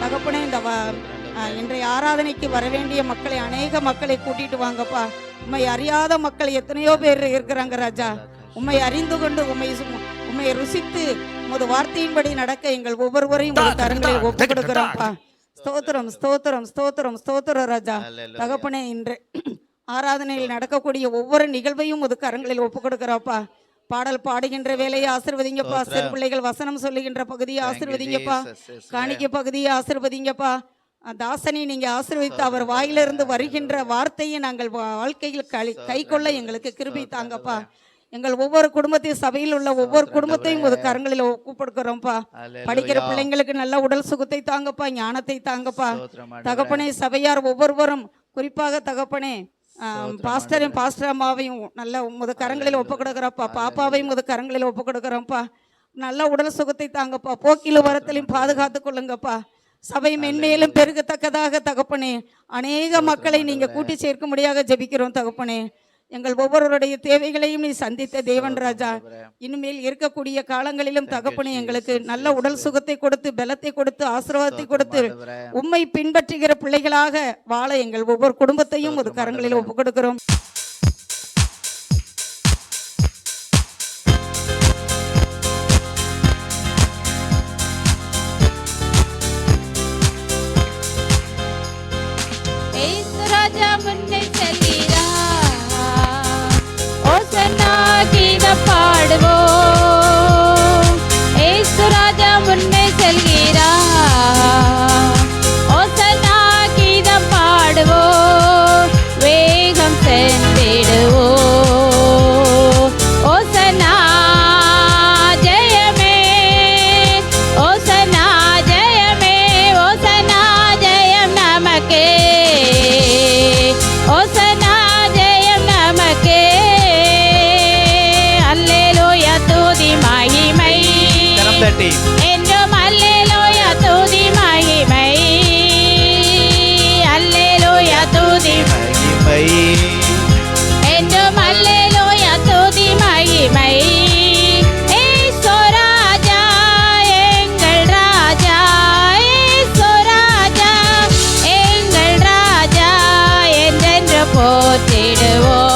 தகப்பனே இந்த இன்றைய ஆராதனைக்கு வரவேண்டிய மக்களை, அநேக மக்களை கூட்டிட்டு வாங்கப்பா. உம்மை அறியாத மக்கள் எத்தனையோ பேர் இருக்கிறாங்க ராஜா. உம்மை அறிந்து கொண்டு உம்மை ருசித்து உமது வார்த்தையின்படி நடக்க எங்கள் ஒவ்வொருவரையும் ஒரு கரங்களை ஒப்பு கொடுக்கிறோம்ப்பா. ஸ்தோத்திரம் ஸ்தோத்திரம் ஸ்தோத்திரம் ஸ்தோத்திரம் ராஜா. தகப்பனே இன்று ஆராதனையில் நடக்கக்கூடிய ஒவ்வொரு நிகழ்வையும் ஒரு கரங்களில் ஒப்பு கொடுக்கிறோம்ப்பா. பாடல் பாடுகின்ற வேலையை ஆசீர்வதிங்கப்பா. சிறு பிள்ளைகள் வசனம் சொல்லுகின்ற பகுதியை ஆசீர்வதிங்கப்பா. காணிக்கை பகுதியை ஆசீர்வதிங்கப்பா. தாசனை நீங்க ஆசீர்வதித்து அவர் வாயிலிருந்து வருகின்ற வார்த்தையை நாங்கள் வாழ்க்கையில் கை கொள்ள எங்களுக்கு கிருபை தாங்கப்பா. எங்கள் ஒவ்வொரு குடும்பத்தையும், சபையில் உள்ள ஒவ்வொரு குடும்பத்தையும் ஒரு கரங்களில் ஒப்புக்கொடுக்கிறோம்ப்பா. படிக்கிற பிள்ளைங்களுக்கு நல்ல உடல் சுகத்தை தாங்கப்பா, ஞானத்தை தாங்கப்பா. தகப்பனே சபையார் ஒவ்வொருவரும், குறிப்பாக தகப்பனே பாஸ்டரையும் பாஸ்டர் அம்மாவையும் நல்ல உமது கரங்களில் ஒப்பு கொடுக்குறோம்ப்பா. பாப்பாவையும் உமது கரங்களில் ஒப்பு கொடுக்குறோம்ப்பா. நல்ல உடல் சுகத்தை தாங்கப்பா. போக்கிலும் வரத்திலையும் பாதுகாத்து கொள்ளுங்கப்பா. சபை மென்மேலும் பெருகத்தக்கதாக தகப்பனே அநேக மக்களை நீங்க கூட்டி சேர்க்க முடியாக ஜெபிக்கிறோம் தகப்பனே. எங்கள் ஒவ்வொருவருடைய தேவைகளையும் நீ சந்தித்த தேவன் ராஜா. இனிமேல் இருக்கக்கூடிய காலங்களிலும் தகப்பனே எங்களுக்கு நல்ல உடல் சுகத்தை கொடுத்து, பலத்தை கொடுத்து, ஆசீர்வாதத்தை கொடுத்து, உம்மை பின்பற்றுகிற பிள்ளைகளாக வாழ எங்கள் ஒவ்வொரு குடும்பத்தையும் ஒரு கரங்களில் ஒப்புக் கொடுக்கிறோம். பாடுவோம், ஏசு ராஜா முன்னே செல்கிறார். ஓசன்னா கீதம் பாடுவோம், வேகம் சென்றிடுவோம். ஓசன்னா ஜெயமே, ஓசன்னா ஜெயமே, ஓசன்னா ஜெயம் நமக்கே, ஓசன்னா ஜெயம் நமக்கே. மகிமை என்றும் அல்லேலூயா துதி மகிமை, அல்லேலூயா துதி மகிமை என்றும் அல்லேலூயா துதி மகிமை. ஏசு ராஜா எங்கள் ராஜா, ஏசு ராஜா எங்கள் ராஜா என்றென்று போற்றிடுவோம்.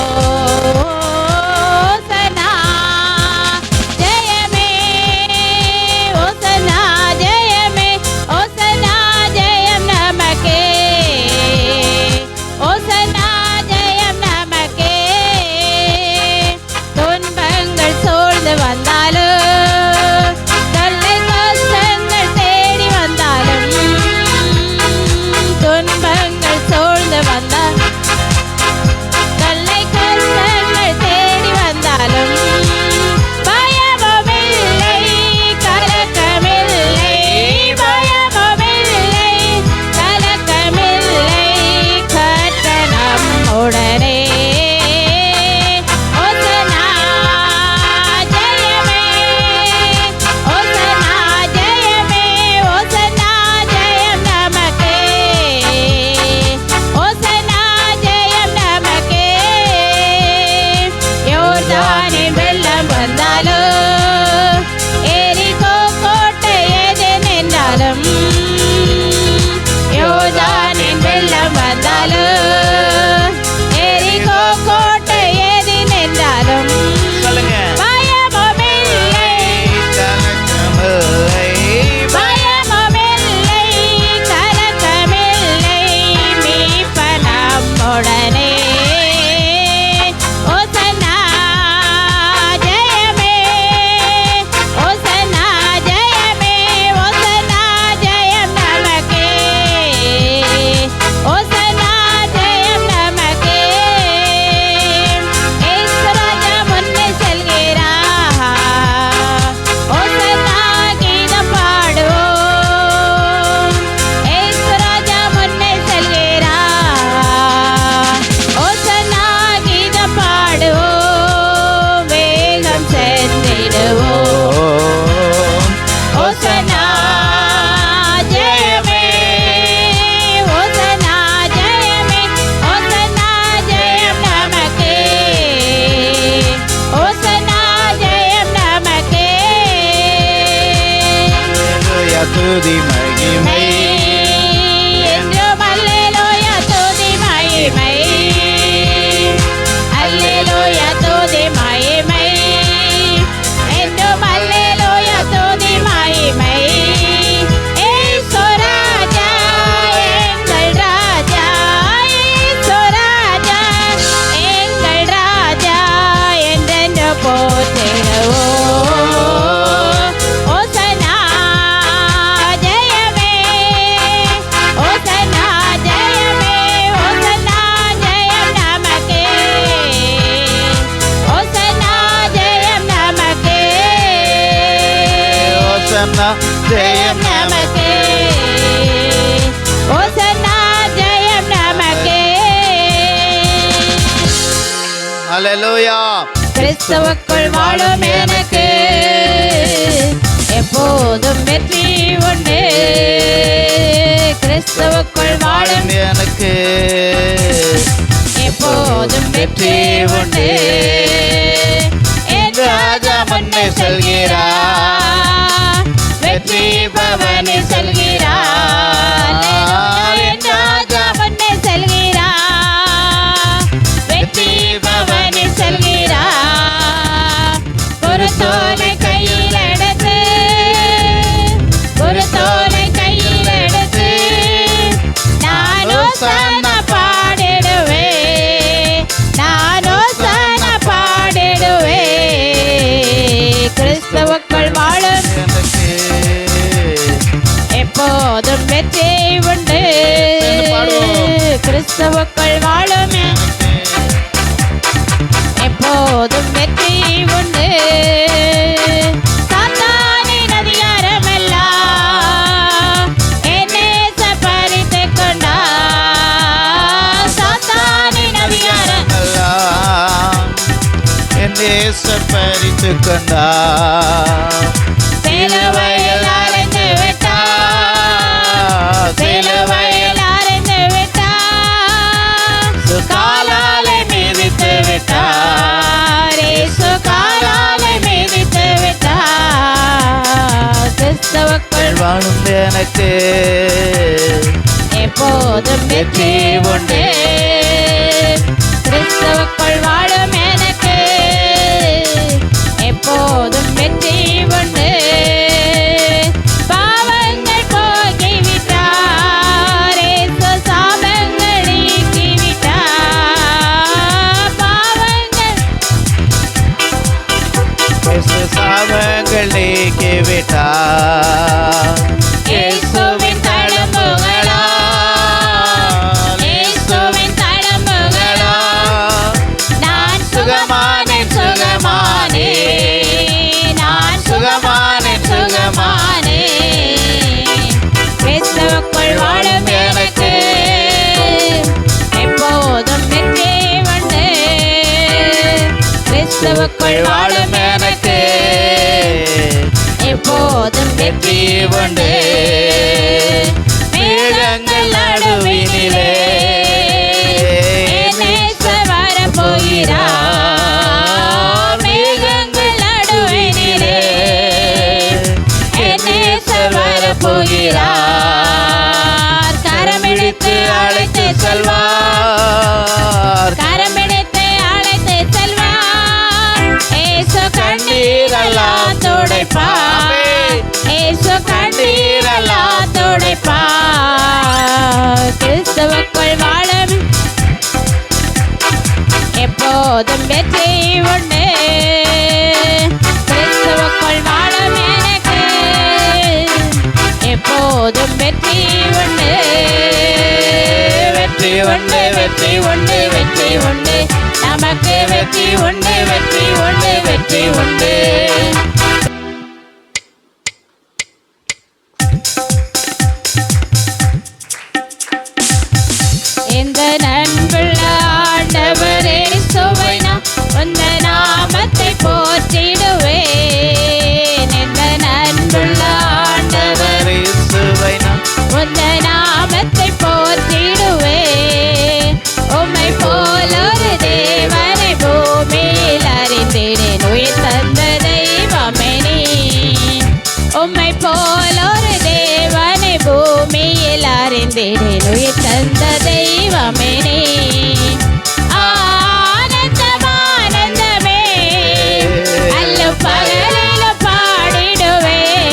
துதி மகிமை ஓசன்னா ஜெயம் நமக்கே, ஓசன்னா ஜெயம் நமக்கே. ஹல்லேலூயா. கிறிஸ்துவுக்குள் வாழும் எனக்கு எப்போதும் வெற்றி உண்டு. கிறிஸ்துவுக்குள் வாழும் எனக்கு எப்போதும் வெற்றி உண்டு. என் ராஜா முன்னே செல்கிறார், வெற்றி பவனி செல்கிறார். என் ராஜா முன்னே செல்கிறார், வெற்றி பவனி செல்கிறார். ஒரு தோலை கையில் எடுத்து, ஒரு தோலை கையில் எடுத்து நான் ஓசன்னா பாடிடுவேன், நான் ஓசன்னா பாடிடுவேன். கிறிஸ்துவுக்குள் வாழும் எனக்கு எப்போதும் வெற்றி உண்டு. கிறிஸ்துவுக்குள் வாழும் எப்போதும் வெற்றி உண்டு. சாத்தானின் அதிகாரமெல்லாம் என்னை பறித்துக் கொண்டார். சாத்தானின் அதிகாரம் என் தேச பறித்து கொண்டார். சிலுவையில் அறைந்து விட்டார், சிலுவையில் அறைந்து விட்டார். காலாலை மிதித்து விட்டார், இயேசு காலாலை மிதித்து விட்டார். கிறிஸ்துவுக்குள் வாழும் எனக்கு எப்போதும் வெற்றி உண்டு. கிறிஸ்துவுக்குள் வாழும் எனக்கு எப்போதும் வெற்றி உண்டு. பாவங்கள் போகிவிட்டார், இயேசு சாபங்கள் நீக்கிவிட்டார். பாவங்கள் சாபங்கள் நீக்கிவிட்டார். இயேசுவின் தழும்புகளால், இயேசுவின் தழும்புகளால் நான் சுகமானேன், சுகமானேன், நான் சுகமானேன், சுகமானேன். கிறிஸ்துவுக்குள் வாழும் எனக்கு எப்போதும் வெற்றி உண்டு. கிறிஸ்துவுக்குள் வாழும் எனக்கு எப்போதும் வெற்றி உண்டு. மேகங்கள் நடுவினிலே என் நேசர் வரப்போகிறார். மேகங்கள் நடுவினிலே என் நேசர் வரப்போகிறார். கரமிடித்து அழைத்து செல்வார், கரமிடித்து அழைத்து செல்வார். இயேசு கண்ணீரெல்லாம் துடைப்பார், இயேசு கண்ணீரெல்லாம் துடைப்பார். கிறிஸ்துவுக்குள் வாழும் எப்போதும் வெற்றி உண்டு. கிறிஸ்துவுக்குள் வாழும் எனக்கு எப்போதும் வெற்றி உண்டு. வெற்றி உண்டு, வெற்றி உண்டு, வெற்றி உண்டு, நமக்கு வெற்றி உண்டு, வெற்றி உண்டு, வெற்றி உண்டு. இந்த நண்புள்ள ஆண்டவரே சுவை நான் உந்த நாமத்தை போற்றிடுவேன். இந்த நண்புள்ள ஆண்டவரே சுவை நான் உந்த நாமத்தை போற்றிடுவேன். உம்மை போல் ஒரு தேவனை பூமியில் அறிந்திடேன், உயிர் தந்த தெய்வமே நீ. உம்மை போல் ஒரு தேவனை பூமியில் அறிந்திடேன், உயிர் தந்த தெய்வமே நீ. ஆனந்தம் ஆனந்தமே, அல்லும் பகலிலும் பாடிடுவேன்.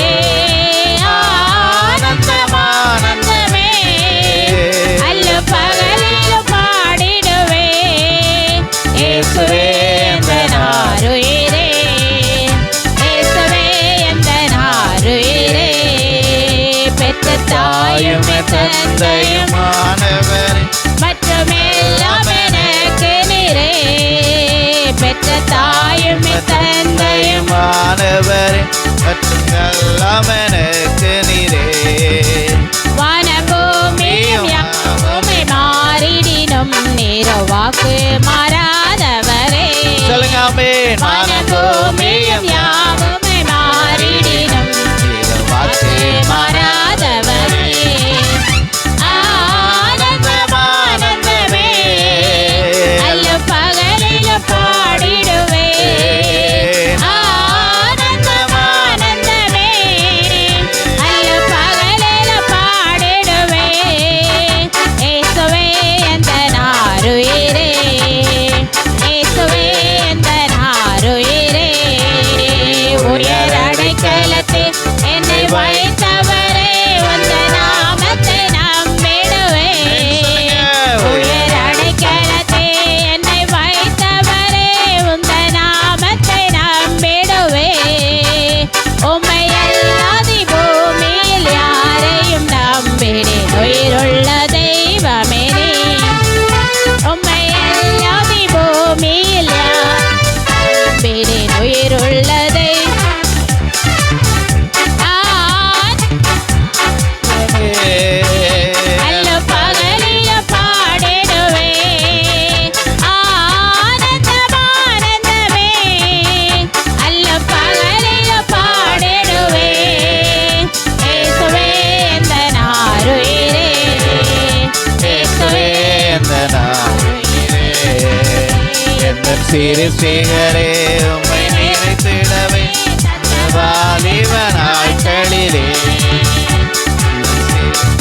ஆனந்தம் ஆனந்தமே, அல்லும் பகலிலும் பாடிடுவேன். இயேசுவே எந்தன் ஆருயிரே, இயேசுவே எந்தன் ஆருயிரே. பெற்ற தாயும் தந்தையுமானவரே மற்றும் எல்லாம் எனக்கு நீரே. பெற்ற தாயும் தந்தையும் மாணவரே மற்றும் எல்லாம் எனக்கு நீரே. வானபூமியும் யாவுமே மாறிடினும் நீர் வாக்கு மாறாதவரே. சொல்லுங்க ஆமென். வானபூமியும் யாவுமே மாறிடினும் நீர் வாக்கு மாறாதவரே. ஆனந்தம் ஆனந்தமே அல்ல பகலில் பாடிடுவே. ஆனந்தம் ஆனந்தமே அல்ல பகலில் பாடிடுவே. இயேசுவே எந்த நாருயிரே, இயேசுவே எந்த நாருயிரே. உயர் அடைக்கலத்தில் என்னை வைத்தவரே உந்த நாமத்தை நம்பிடுவே. உயர் அடைக்கலத்தில் என்னை வைத்தவரே உந்த நாமத்தை நம்பிடுவே. உம்மை அல்லாதி பூமியில் யாரையும் நம்பினேன் உயிருள்ள தெய்வமே நீ. உம்மை அல்லாதி பூமியில் நம்பினேன் உயிருள்ள அல்ல பகலில பாடிடுவே. ஆனந்தம் ஆனந்தமே அல்ல பகலில பாடிடுவே. இயேசுவே எந்த நாருயிரே, இயேசுவே எந்த நாருயிரே. எந்த சிறு சிகரே உம்மை நினைத்திடவே வாலிப நாட்களிலே.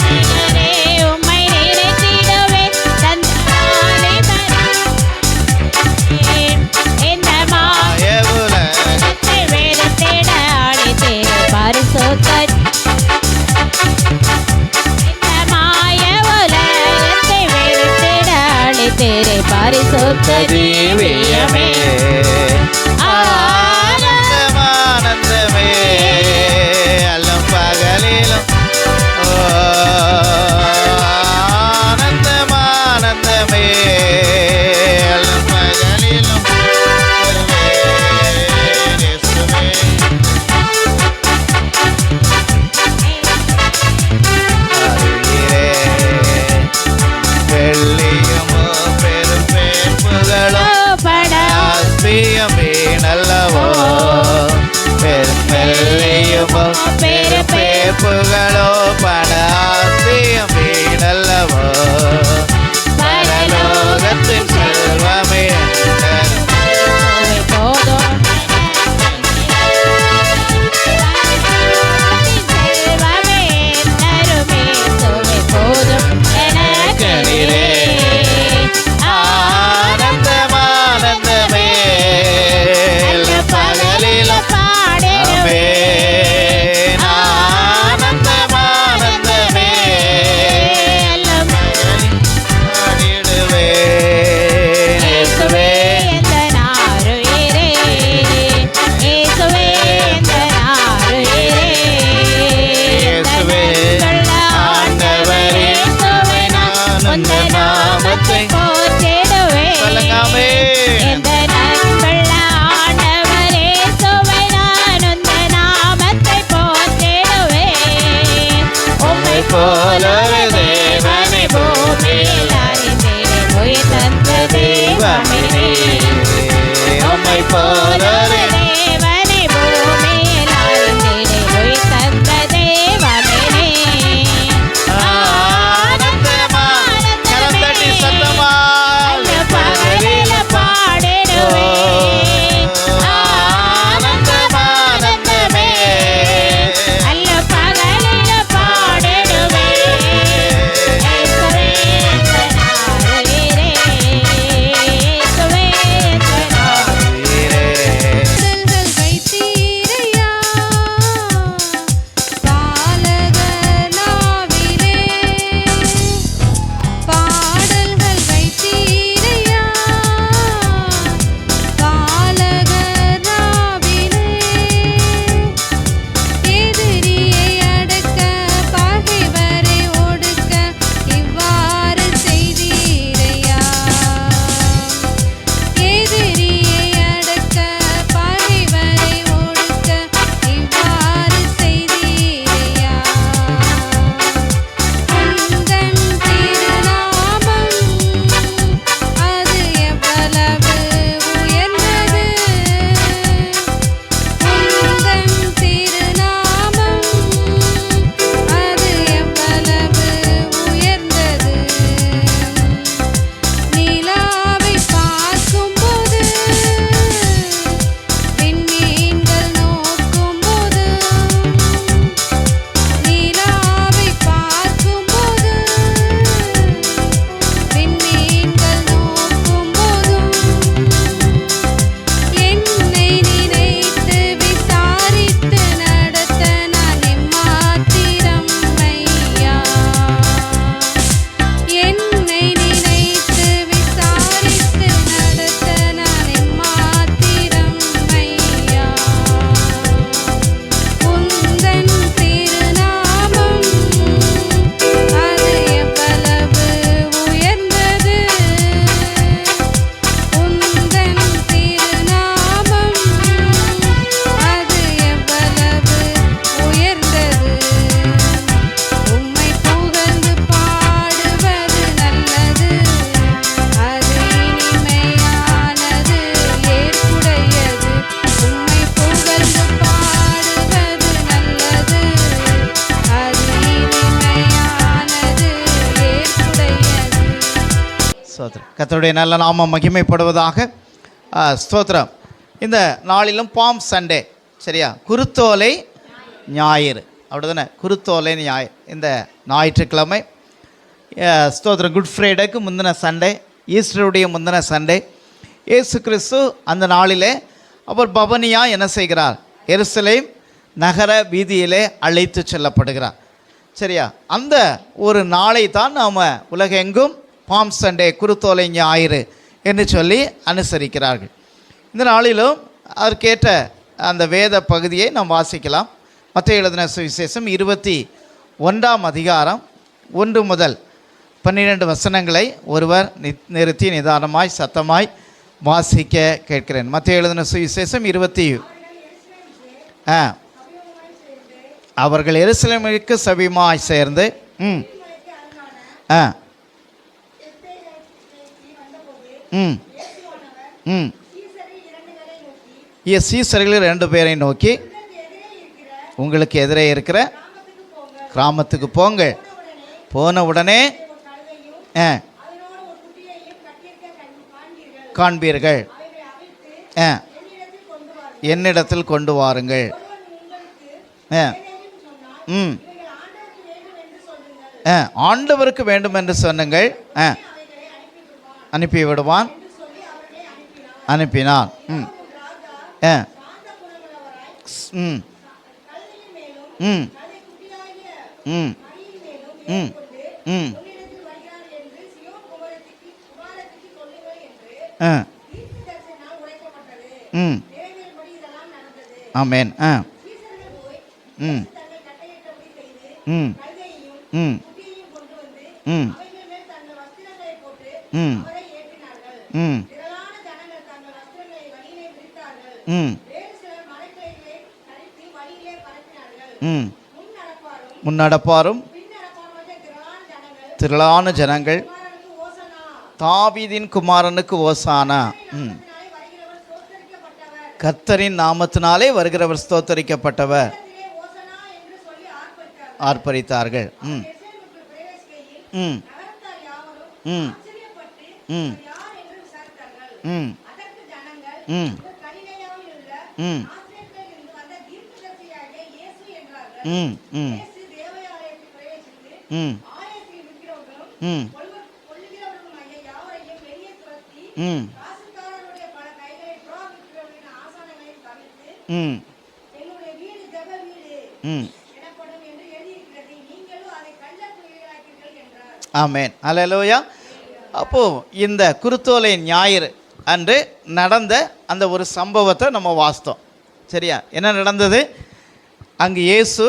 சிகரே உம்மை நினைத்திடவே தந்த வாலிபனாய். இந்த மாயத்தை வெறுத்திட அழைத்தீர் பரிசுத்த. இந்த மாய உலகத்தை வெறுத்திட அழைத்தீர் பரிசுத்த ஜீவியமே. ஆனந்தம் ஆனந்தமே அல்லும் பகலிலும். ஆனந்தம் ஆனந்தமே அல்லும் பகலிலும். இயேசுவே அருகிலே வெள்ளியுமோ பெரும் பேர்ப்புகளும் ஆஸ்பியமே நல்லவோ. பெரும் வெள்ளியுமோ பெரும் பேர்ப்புகளோ பண ஆஸ்பியமே நல்லவோ. பரலோகத்தின் செல்வமே போதும் செல்வமே தருமே சுவை போதும் எனக்கு நீரே. ஆனந்தம் ஆனந்தமே அல்ல பகலில பாடிடுவே. ஆனந்தம் ஆனந்தமே அல்ல பாடிடுவே. இயேசுவே எந்த நாருயிரே, இயேசுவே எந்த நாருயிரே. இயேசுவே ஆண்டவரே இயேசுவே நான் உந்த நாமத்தை போற்றிடுவே. சொல்லுங்க ஆமென். எந்த நண்புள்ள ஆண்டவரே இயேசுவே நான் உந்த நாமத்தை போற்றிடுவே. உம்மை போலொரு தேவனை பூமியில் அறிந்தேன் உயிர் தந்த தெய்வமே நீ. உம்மை போலொரு தேவனை பூமியில் அறிந்தேன் உயிர் தந்த தெய்வமே நீ. ஆனந்தமா கரம் தட்டி சத்தமா அல்ல பகலில பாடிடுவே. ஆனந்தம் ஆனந்தமே அல்ல பகலில பாடிடுவே. இயேசுவே எந்த நாருயிரே, இயேசுவே கர்த்தருடைய நல்ல நாமம் மகிமைப்படுவதாக. ஸ்தோத்திரம். இந்த நாளிலும் பாம் சண்டே, சரியா, குருத்தோலை ஞாயிறு, அப்படி தானே, குருத்தோலை ஞாயிறு. இந்த ஞாயிற்றுக்கிழமை ஸ்தோத்திரம், குட் ஃப்ரைடேக்கு முந்தின சண்டே, ஈஸ்டருடைய முந்தின சண்டே. இயேசு கிறிஸ்து அந்த நாளிலே அவர் பவனியா என்ன செய்கிறார்? எருசலேம் நகர வீதியிலே அழைத்து செல்லப்படுகிறார். சரியா, அந்த ஒரு நாளை தான் நாம் உலகெங்கும் பாம் சண்டே, குருத்தோலை ஞாயிறு என்று சொல்லி அனுசரிக்கிறார்கள். இந்த நாளிலும் அதற்கேற்ற அந்த வேத பகுதியை நாம் வாசிக்கலாம். மத்தேயு எழுதின சுவிசேஷம் 21ஆம் அதிகாரம் 1 முதல் 12 வசனங்களை ஒருவர் நிறுத்தி நிதானமாய் சத்தமாய் வாசிக்க கேட்கிறேன். மத்தேயு எழுதின சுவிசேஷம் அவர்கள் எருசலேமிற்கு சபீமாய் சேர்ந்து சீசர்கள் 2 பேரை நோக்கி, உங்களுக்கு எதிரே இருக்கிற கிராமத்துக்கு போங்க. போன உடனே காண்பீர்கள், என்னிடத்தில் கொண்டு வாருங்கள். ஆண்டவருக்கு வேண்டும் என்று சொன்னுங்கள், அனுப்பிவிடுவான். அனுப்பினான். ஆமென். முன்னடப்பாரும் திரளான ஜனங்கள் தாவீதின் குமாரனுக்கு ஓசானா, கர்த்தரின் நாமத்தினாலே வருகிறவர் ஸ்தோத்தரிக்கப்பட்டவர் ஆர்ப்பரித்தார்கள். ஆமென். அல்லேலூயா. அப்போ இந்த குருத்தோலை ஞாயிறு அன்று நடந்த அந்த ஒரு சம்பவத்தை நம்ம வாசித்தோம். சரியா, என்ன நடந்தது? அங்கு இயேசு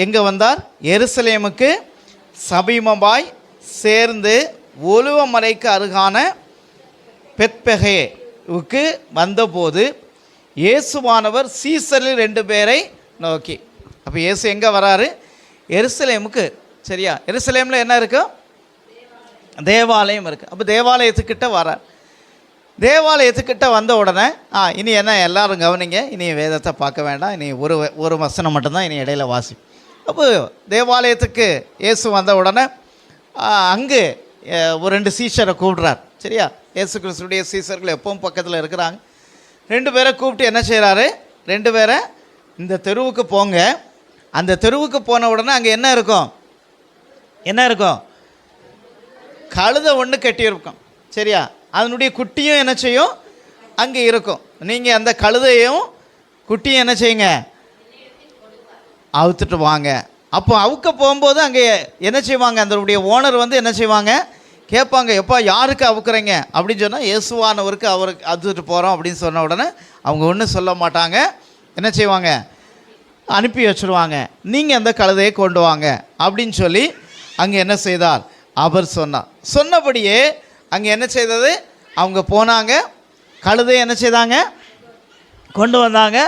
எங்கே வந்தார்? எருசலேமுக்கு சபீமமாய் சேர்ந்து ஒலிவமலைக்கு அருகான பெத்பகேவுக்கு வந்தபோது இயேசுவானவர் சீசரில் 2 பேரை நோக்கி. அப்போ இயேசு எங்கே வராரு? எருசலேமுக்கு. சரியா, எருசலேமில் என்ன இருக்கும்? தேவாலயம் இருக்குது. அப்போ தேவாலயத்துக்கிட்ட வரார். தேவாலயத்துக்கிட்ட வந்த உடனே இனி என்ன, எல்லாரும் கவனிங்க, இனி வேதத்தை பார்க்க வேண்டாம், இனி ஒரு வசனம் மட்டும்தான் இனி இடையில வாசி. அப்போ தேவாலயத்துக்கு இயேசு வந்த உடனே அங்கு ஒரு 2 சீஷரை கூப்பிட்றார். சரியா, இயேசு கிறிஸ்துடைய சீஷர்கள் எப்பவும் பக்கத்தில் இருக்கிறாங்க. 2 பேரை கூப்பிட்டு என்ன செய்கிறாரு? 2 பேரை இந்த தெருவுக்கு போங்க. அந்த தெருவுக்கு போன உடனே அங்கே என்ன இருக்கும்? என்ன இருக்கும்? கழுதை ஒன்று கட்டியிருக்கும். சரியா, அதனுடைய குட்டியும் என்ன செய்யும்? அங்கே இருக்கும். நீங்கள் அந்த கழுதையும் குட்டியும் என்ன செய்யுங்க? அவுத்துட்டு வாங்க. அப்போ அவுக்க போகும்போது அங்கே என்ன செய்வாங்க? அதனுடைய ஓனர் வந்து என்ன செய்வாங்க? கேட்பாங்க, எப்போ யாருக்கு அவுக்குறீங்க அப்படின்னு சொன்னால், இயேசுவானவருக்கு அவருக்கு அவுத்துட்டு போகிறோம் அப்படின்னு சொன்ன உடனே அவங்க ஒன்றும் சொல்ல மாட்டாங்க. என்ன செய்வாங்க? அனுப்பி வச்சுருவாங்க. நீங்கள் அந்த கழுதையை கொண்டு வாங்க அப்படின்னு சொல்லி அங்கே என்ன செய்தார்? அவர் சொன்னார். சொன்னபடியே அங்கே என்ன செய்தது? அவங்க போனாங்க, கழுதை என்ன செய்தாங்க? கொண்டு வந்தாங்க.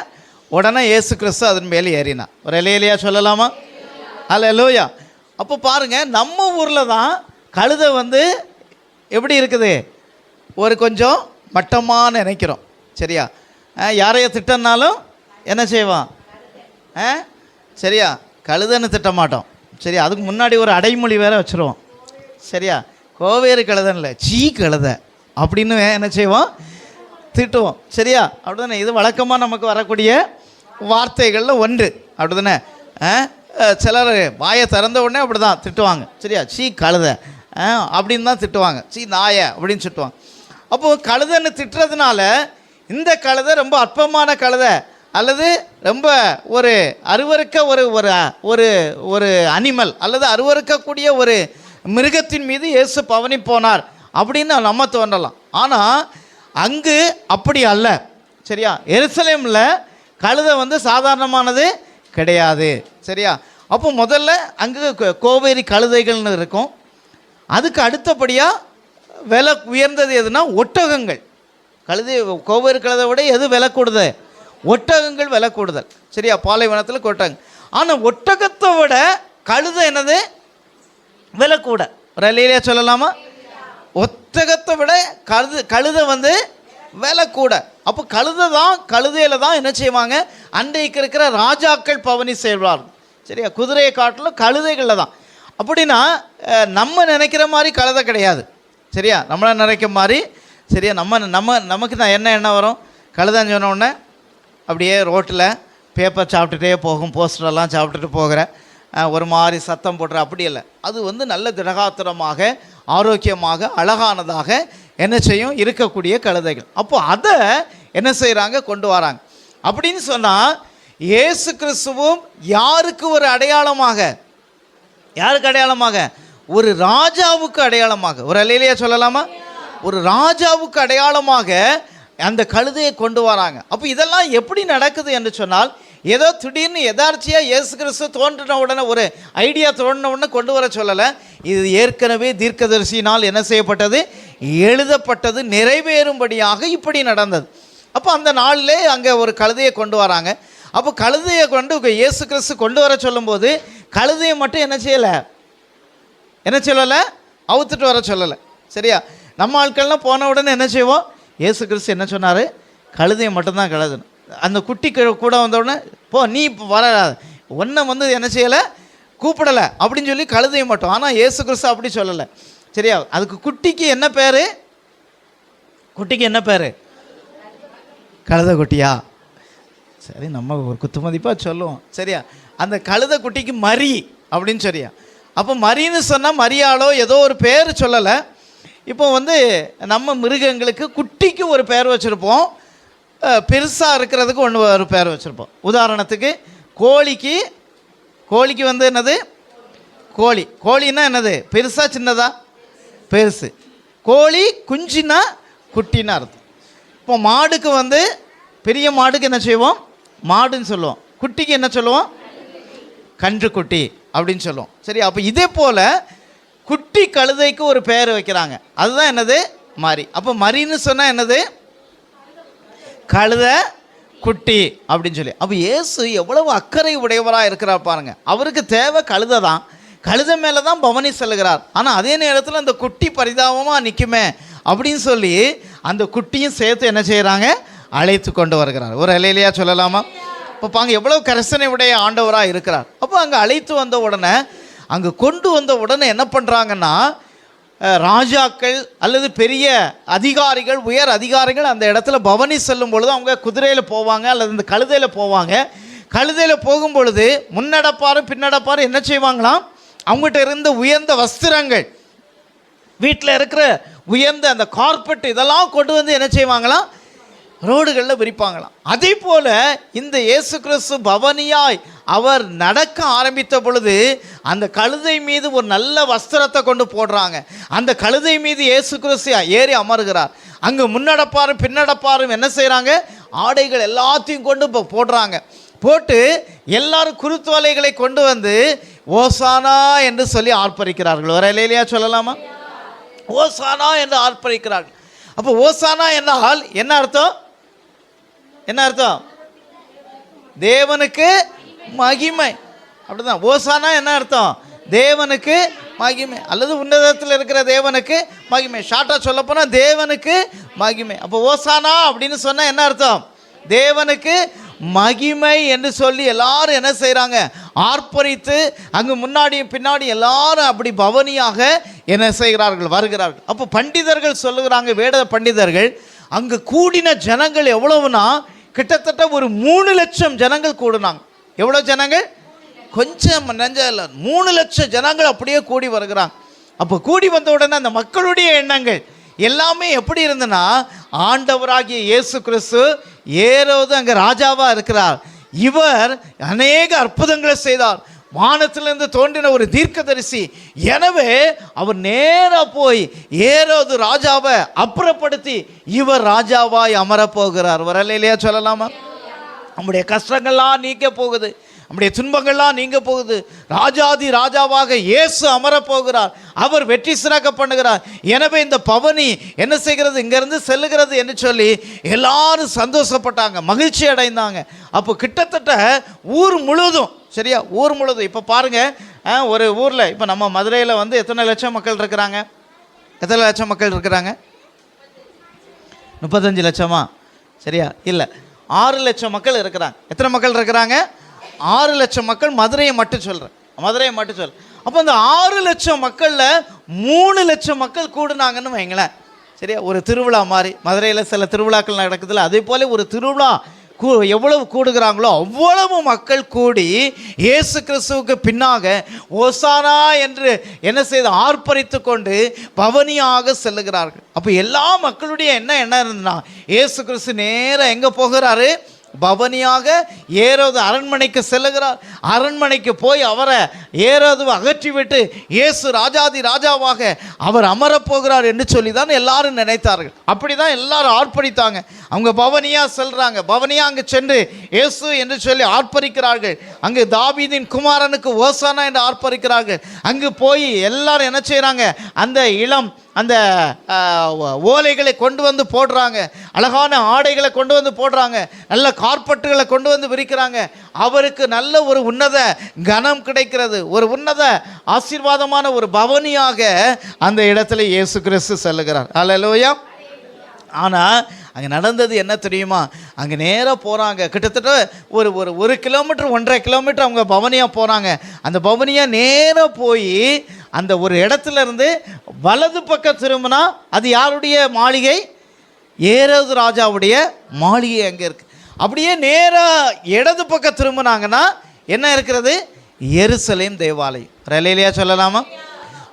உடனே இயேசு கிறிஸ்து அதன் மேலே ஏறினார். ஒரு இல்லையா சொல்லலாமா? அல்லேலூயா. அப்போ பாருங்கள், நம்ம ஊரில் தான் கழுதை வந்து எப்படி இருக்குது? ஒரு கொஞ்சம் மட்டமாக நினைக்கிறோம். சரியா, யாரைய திட்டனாலும் என்ன செய்வான்? சரியா, கழுதைன்னு திட்ட மாட்டோம். சரியா, அதுக்கு முன்னாடி ஒரு அடைமொழி வேறு வச்சுருவோம். சரியா, கோவேறு கழுதன் இல்லை, சீ கழுதை அப்படின்னு என்ன செய்வோம், திட்டுவோம். சரியா? அப்படிதானே? இது வழக்கமாக நமக்கு வரக்கூடிய வார்த்தைகளில் ஒன்று. அப்படிதானே? சிலர் வாயை திறந்த உடனே அப்படி தான் திட்டுவாங்க. சரியா? சீ கழுத அப்படின்னு தான் திட்டுவாங்க. சீ நாய அப்படின்னு திட்டுவாங்க. அப்போது கழுதைன்னு திட்டுறதுனால இந்த கழுதை ரொம்ப அற்பமான கழுதை அல்லது ரொம்ப ஒரு அருவருக்க ஒரு ஒரு ஒரு ஒரு அனிமல் அல்லது அருவருக்கக்கூடிய ஒரு மிருகத்தின் மீது இயேசு பவனி போனார் அப்படின்னு நம்ம தோன்றலாம். ஆனால் அங்கு அப்படி அல்ல. சரியா? எருசலேமில் கழுதை சாதாரணமானது கிடையாது. சரியா? அப்போ முதல்ல அங்கே கோவேரி கழுதைகள்னு இருக்கும். அதுக்கு அடுத்தபடியாக விலை உயர்ந்தது எதுனா ஒட்டகங்கள். கோவேரி கழுதை விட எது விலை கூடுதல்? ஒட்டகங்கள் விலை கூடுதல். சரியா? பாலைவனத்தில் ஒட்டகம். ஆனால் ஒட்டகத்தை விட கழுதை என்னது விலை கூட. ஒரு இல்லையா சொல்லலாமா? ஒட்டகத்தை விட கழுதை விலை கூட. அப்போ கழுதையில் தான் என்ன செய்வாங்க, அன்றைக்கு இருக்கிற ராஜாக்கள் பவனி செய்வார்கள். சரியா? குதிரையை காட்டிலும் கழுதைகளில் தான். அப்படின்னா நம்ம நினைக்கிற மாதிரி கழுதை கிடையாது. சரியா? நம்மளை நினைக்கிற மாதிரி. சரியா? நமக்கு தான் என்ன வரும், கழுதைன்னு சொன்ன உடனே அப்படியே ரோட்டில் பேப்பர் சாப்பிட்டுட்டே போகும், போஸ்டரெல்லாம் சாப்பிட்டுட்டு போகிற ஒரு மாதிரி சத்தம் போடுற அப்படி இல்லை. அது நல்ல திடகாத்திரமாக ஆரோக்கியமாக அழகானதாக என்ன செய்யும் இருக்கக்கூடிய கழுதைகள். அப்போ அதை என்ன செய்கிறாங்க, கொண்டு வராங்க. அப்படின்னு சொன்னால் இயேசு கிறிஸ்துவும் யாருக்கு ஒரு அடையாளமாக, யாருக்கு அடையாளமாக? ஒரு ராஜாவுக்கு அடையாளமாக. ஒரு அல்லேலூயா சொல்லலாமா? ஒரு ராஜாவுக்கு அடையாளமாக அந்த கழுதையை கொண்டு வராங்க. அப்போ இதெல்லாம் எப்படி நடக்குது என்று சொன்னால், ஏதோ திடீர்னு எதார்ச்சியாக இயேசு கிறிஸ்து தோன்றின உடனே, ஒரு ஐடியா தோன்றின உடனே கொண்டு வர சொல்லலை. இது ஏற்கனவே தீர்க்கதரிசியினால் என்ன செய்யப்பட்டது, எழுதப்பட்டது, நிறைவேறும்படியாக இப்படி நடந்தது. அப்போ அந்த நாளிலே அங்கே ஒரு கழுதையை கொண்டு வராங்க. அப்போ கழுதையை கொண்டு இயேசு கிறிஸ்து கொண்டு வர சொல்லும்போது கழுதையை மட்டும் என்ன சொல்லலை, அவுத்துட்டு வர சொல்லலை. சரியா? நம்ம ஆட்கள்லாம் போன உடனே என்ன செய்வோம், இயேசு கிறிஸ்து என்ன சொன்னார், கழுதையை மட்டும்தான் கழுதணும். அந்த குட்டி கூட வந்த உடனே போ நீ இப்போ வர ஒன்றை என்ன செய்யலை, கூப்பிடலை அப்படின்னு சொல்லி கழுதையை மட்டும். ஆனால் இயேசு கிறிஸ்து அப்படி சொல்லலை. சரியா? அதுக்கு குட்டிக்கு என்ன பேர், குட்டிக்கு என்ன பேர், கழுதை குட்டியா? சரி, நம்ம ஒரு குத்துமதிப்பாக சொல்லுவோம். சரியா? அந்த கழுதை குட்டிக்கு மரி அப்படின்னு. சரியா? அப்போ மரின்னு சொன்னால் மரியாளோ ஏதோ ஒரு பேர் சொல்லலை. இப்போ நம்ம மிருகங்களுக்கு குட்டிக்கு ஒரு பேர் வச்சுருப்போம், பெருசாக இருக்கிறதுக்கு ஒரு பேர் வச்சுருப்போம். உதாரணத்துக்கு கோழிக்கு என்னது, கோழின்னா என்னது, பெருசா சின்னதா? பெருசு. கோழி குஞ்சினா குட்டின்னா அர்த்தம். இப்போ மாடுக்கு பெரிய மாடுக்கு என்ன செய்வோம், மாடுன்னு சொல்லுவோம். குட்டிக்கு என்ன சொல்லுவோம், கன்று குட்டி அப்படின்னு சொல்லுவோம். சரி? அப்போ இதே போல் குட்டி கழுதைக்கு ஒரு பெயர் வைக்கிறாங்க. அதுதான் என்னது, மரி. அப்போ மரின்னு சொன்னால் என்னது, கழுதை குட்டி அப்படின்னு சொல்லி. அப்போ இயேசு எவ்வளவு அக்கறை உடையவராக இருக்கிறார் பாருங்க. அவருக்கு தேவை கழுதை தான், கழுதை மேலே தான் பவனி செல்கிறார். ஆனால் அதே நேரத்தில் அந்த குட்டி பரிதாபமாக நிற்குமே அப்படின்னு சொல்லி அந்த குட்டியும் சேர்த்து என்ன செய்கிறாங்க, அழைத்து கொண்டு வருகிறார். ஒரு அல்லேலூயா சொல்லலாமா? இப்போ பாங்க எவ்வளோ கரிசனை உடைய ஆண்டவராக இருக்கிறார். அப்போ அங்கே அழைத்து வந்த உடனே, அங்கே கொண்டு வந்த உடனே என்ன பண்ணுறாங்கன்னா, ராஜாக்கள் அல்லது பெரிய அதிகாரிகள், உயர் அதிகாரிகள் அந்த இடத்துல பவனி செல்லும் பொழுது அவங்க குதிரையில் போவாங்க அல்லது இந்த கழுதையில் போவாங்க. கழுதையில் போகும் பொழுது முன்னடப்பாரும் பின்னடப்பாரும் என்ன செய்வாங்களாம், அவங்ககிட்ட இருந்த உயர்ந்த வஸ்திரங்கள், வீட்டில் இருக்கிற உயர்ந்த அந்த கார்பெட் இதெல்லாம் கொண்டு என்ன செய்வாங்களாம், ரோடுகளில் விரிப்பாங்களாம். அதே போல் இந்த இயேசு கிறிஸ்து பவனியாய் அவர் நடக்க ஆரம்பித்த பொழுது அந்த கழுதை மீது ஒரு நல்ல வஸ்திரத்தை கொண்டு போடுறாங்க. அந்த கழுதை மீது இயேசு கிறிஸ்து ஏறி அமர்கிறார். அங்கே முன்னடப்பாரும் பின்னடப்பாரும் என்ன செய்கிறாங்க, ஆடைகள் எல்லாத்தையும் கொண்டு போடுறாங்க. போட்டு எல்லாரும் குருத்தோலைகளை கொண்டு ஓசானா என்று சொல்லி ஆர்ப்பரிக்கிறார்கள். ஒரு அல்லேலூயா சொல்லலாமா? ஓசானா என்று ஆர்ப்பரிக்கிறார்கள். அப்போ ஓசானா என்றால் என்ன அர்த்தம், என்ன அர்த்தம், தேவனுக்கு மகிமை. அப்படிதான். ஓசானா என்ன அர்த்தம், தேவனுக்கு மகிமை அல்லது உன்னதத்தில் இருக்கிற தேவனுக்கு மகிமை. ஷார்ட்டாக சொல்ல போனால் தேவனுக்கு மகிமை. அப்போ ஓசானா அப்படின்னு சொன்னால் என்ன அர்த்தம், தேவனுக்கு மகிமை என்று சொல்லி எல்லாரும் என்ன செய்கிறாங்க, ஆர்ப்பரித்து அங்கு முன்னாடியும் பின்னாடி எல்லாரும் அப்படி பவனியாக என்ன செய்கிறார்கள், வருகிறார்கள். அப்போ பண்டிதர்கள் சொல்லுகிறாங்க, வேத பண்டிதர்கள், அங்கே கூடின ஜனங்கள் எவ்வளவுனா கிட்டத்தட்ட ஒரு 3 லட்சம் ஜனங்கள் கூடினாங்க. எவ்வளோ ஜனங்கள்? கொஞ்சம் நெஞ்சம் இல்லை, 3 லட்சம் ஜனங்கள் அப்படியே கூடி வருகிறாங்க. அப்போ கூடி வந்த உடனே அந்த மக்களுடைய எண்ணங்கள் எல்லாமே எப்படி இருந்ததுன்னா, ஆண்டவராகிய இயேசு கிறிஸ்து ஏரோது அங்கே ராஜாவாக இருக்கிறார், இவர் அநேக அற்புதங்களை செய்தார், வானத்திலிருந்து தோன்றின ஒரு தீர்க்கதரிசி, எனவே அவர் நேராக போய் ஏரோது ராஜாவை அப்புறப்படுத்தி இவர் ராஜாவாய் அமரப்போகிறார். வரலையிலையா சொல்லலாமா? நம்முடைய கஷ்டங்கள்லாம் நீக்க போகுது, நம்முடைய துன்பங்கள்லாம் நீங்க போகுது. ராஜாதி ராஜாவாக இயேசு அமரப்போகிறார், அவர் வெற்றி சிறக்க பண்ணுகிறார். எனவே இந்த பவனி என்ன செய்கிறது, இங்கிருந்து செல்லுகிறது என்று சொல்லி எல்லாரும் சந்தோஷப்பட்டாங்க, மகிழ்ச்சி அடைந்தாங்க. அப்போ கிட்டத்தட்ட ஊர் முழுதும், சரியா, ஊர் முழுதும். இப்போ பாருங்க, ஒரு ஊரில் இப்போ நம்ம மதுரையில் வந்து எத்தனை லட்சம் மக்கள் இருக்கிறாங்க? எத்தனை லட்சம் மக்கள் இருக்கிறாங்க? 35 லட்சமா? சரியா? இல்லை, 6 லட்சம் மக்கள் இருக்கிறாங்க. எத்தனை மக்கள் இருக்கிறாங்க? 6 லட்சம் மக்கள். மதுரையை மட்டும் சொல்கிறேன், மதுரையை மட்டும் சொல்கிறேன். அப்போ அந்த 6 லட்சம் மக்களில் 3 லட்சம் மக்கள் கூடுனாங்கன்னு வைங்களேன். சரியா? ஒரு திருவிழா மாதிரி மதுரையில் சில திருவிழாக்கள் நடக்குதுல்ல, அதே போல் ஒரு திருவிழா எவ்வளவு கூடுகிறாங்களோ அவ்வளவு மக்கள் கூடி இயேசு கிறிஸ்துவுக்கு பின்னாக ஓசானா என்று என்ன செய்து ஆர்ப்பரித்து கொண்டு பவனியாக செல்லுகிறார்கள். அப்போ எல்லா மக்களுடைய என்ன இருந்ததுன்னா, இயேசு கிறிஸ்து நேராக எங்கே போகிறாரு? பவனியாக ஏரோது அரண்மனைக்கு செல்லுகிறார். அரண்மனைக்கு போய் அவரை ஏரோதுவை அகற்றிவிட்டு இயேசு ராஜாதி ராஜாவாக அவர் அமரப்போகிறார் என்று சொல்லி தான் எல்லாரும் நினைத்தார்கள். அப்படி தான் எல்லாரும் ஆர்ப்பரித்தாங்க. அவங்க பவனியாக செல்கிறாங்க. பவனியாக அங்கே சென்று இயேசு என்று சொல்லி ஆர்ப்பரிக்கிறார்கள். அங்கு தாவீதின் குமாரனுக்கு ஓசானா என்று ஆர்ப்பரிக்கிறார்கள். அங்கு போய் எல்லாரும் என்ன செய்கிறாங்க, அந்த இளம் அந்த ஓலைகளை கொண்டு வந்து போடுறாங்க, அழகான ஆடைகளை கொண்டு வந்து போடுறாங்க, நல்ல கார்பெட்டுகளை கொண்டு வந்து விரிக்கிறாங்க. அவருக்கு நல்ல ஒரு உன்னத கனம் கிடைக்கிறது, ஒரு உன்னத ஆசீர்வாதமான ஒரு பவனியாக அந்த இடத்துல இயேசு கிறிஸ்து செல்லுகிறார். அல்லேலூயா. ஆனால் அங்கே நடந்தது என்ன தெரியுமா? அங்கே நேராக போகிறாங்க. கிட்டத்தட்ட ஒரு கிலோமீட்டர் 1.5 கிலோமீட்டர் அவங்க பவனியாக போகிறாங்க. அந்த பவனியாக நேராக போய் அந்த ஒரு இடத்துல இருந்து வலது பக்கம் திரும்பினா அது யாருடைய மாளிகை? ஏரோது ராஜாவுடைய மாளிகை அங்கே இருக்குது. அப்படியே நேராக இடது பக்கம் திரும்பினாங்கன்னா என்ன இருக்கிறது? எருசலேம் தேவாலயம். ரலேலியா சொல்லலாமா?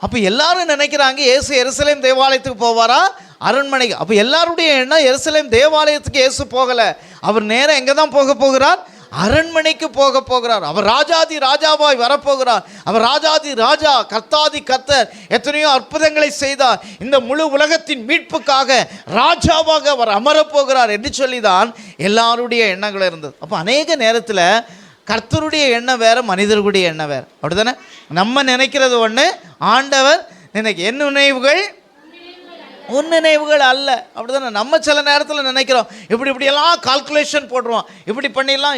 அப்போ எல்லாரும் நினைக்கிறாங்க இயேசு எருசலேம் தேவாலயத்துக்கு போவாரா, அரண்மனைக்கு. அப்போ எல்லாருடைய எண்ணம் எருசலேம் தேவாலயத்துக்கு இயேசு போகலை, அவர் நேரம் எங்கே தான் போகிறார்? அரண்மனைக்கு போகிறார். அவர் ராஜாதி ராஜாவாய் வரப்போகிறார். அவர் ராஜாதி ராஜா, கர்த்தாதி கர்த்தர், எத்தனையோ அற்புதங்களை செய்தார். இந்த முழு உலகத்தின் மீட்புக்காக ராஜாவாக அவர் அமரப்போகிறார் என்று சொல்லிதான் எல்லாருடைய எண்ணங்கள் இருந்தது. அப்போ அநேக நேரத்தில் கர்த்தருடைய எண்ணம் வேறு, மனிதர்களுடைய எண்ணம் வேறு. அப்படி தானே? நம்ம நினைக்கிறது ஒன்று, ஆண்டவர் என் நினைவுகள் உன் நினைவுகள் அல்ல. அப்படி தானே? நம்ம சில நேரத்தில் நினைக்கிறோம், இப்படியெல்லாம் கால்குலேஷன் போடுறோம், இப்படி பண்ணிடலாம்,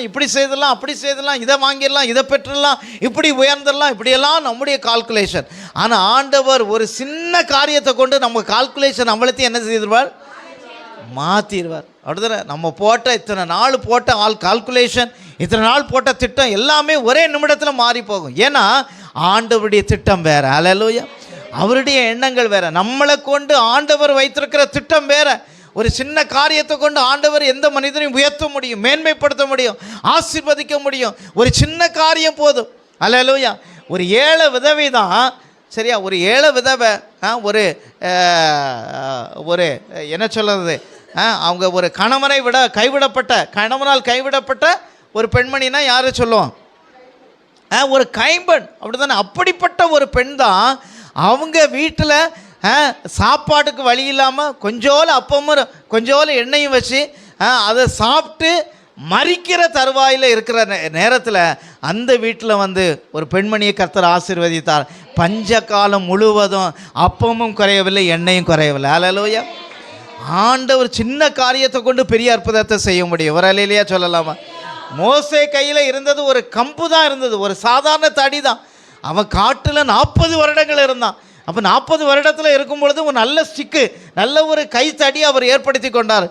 இப்படி செய்திடலாம், அப்படி செய்திடலாம், இதை வாங்கிடலாம், இதை பெற்றுடலாம், இப்படி உயர்ந்துடலாம், இப்படியெல்லாம் நம்முடைய கால்குலேஷன். ஆனால் ஆண்டவர் ஒரு சின்ன காரியத்தை கொண்டு நம்ம கால்குலேஷன் நம்மளத்தையும் என்ன செய்திருவார்? மாற்றிடுவார். அப்படிதானே? நம்ம இத்தனை நாள் போட்ட கால்குலேஷன், இத்தனை நாள் போட்ட திட்டம் எல்லாமே ஒரே நிமிடத்தில் மாறி போகும். ஏன்னா ஆண்டவருடைய திட்டம் வேற. அல்லேலூயா. அவருடைய எண்ணங்கள் வேற. நம்மளை கொண்டு ஆண்டவர் வைத்திருக்கிற திட்டம் வேற. ஒரு சின்ன காரியத்தை கொண்டு ஆண்டவர் எந்த மனிதனையும் உயர்த்த முடியும், மேன்மைப்படுத்த முடியும், ஆசீர்வதிக்க முடியும். ஒரு சின்ன காரியம் போதும். அல்லேலூயா. ஒரு ஏழை விதவை தான், சரியா, ஒரு ஏழை விதவை ஒரு என்ன சொல்கிறது, அவங்க ஒரு கணவனால் கைவிடப்பட்ட ஒரு பெண்மணினா யாரை சொல்லுவோம்? ஒரு கைம்பெண். அப்படி தானே? அப்படிப்பட்ட ஒரு பெண் தான் அவங்க வீட்டில் சாப்பாட்டுக்கு வழி இல்லாமல் கொஞ்சோல அப்பமும் கொஞ்சோல எண்ணெயும் வச்சு அதை சாப்பிட்டு மரிக்கிற தருவாயில் இருக்கிற நேரத்தில் அந்த வீட்டில் வந்து ஒரு பெண்மணியை கர்த்தர் ஆசீர்வதித்தார். பஞ்ச காலம் முழுவதும் அப்பமும் குறையவில்லை, எண்ணெயும் குறையவில்லை. அல்லேலூயா. ஆண்டவர் சின்ன காரியத்தை கொண்டு பெரிய அற்புதத்தை செய்ய முடியும். ஒரு அல்லேலூயா சொல்லலாமா? மோசே கையில் இருந்தது ஒரு கம்பு தான் இருந்தது, ஒரு சாதாரண தடி தான். அவன் காட்டில் 40 வருடங்கள் இருந்தான். அப்போ 40 வருடத்தில் இருக்கும் பொழுது ஒரு நல்ல ஸ்டிக்கு, நல்ல ஒரு கைத்தடி அவர் ஏற்படுத்தி கொண்டார்,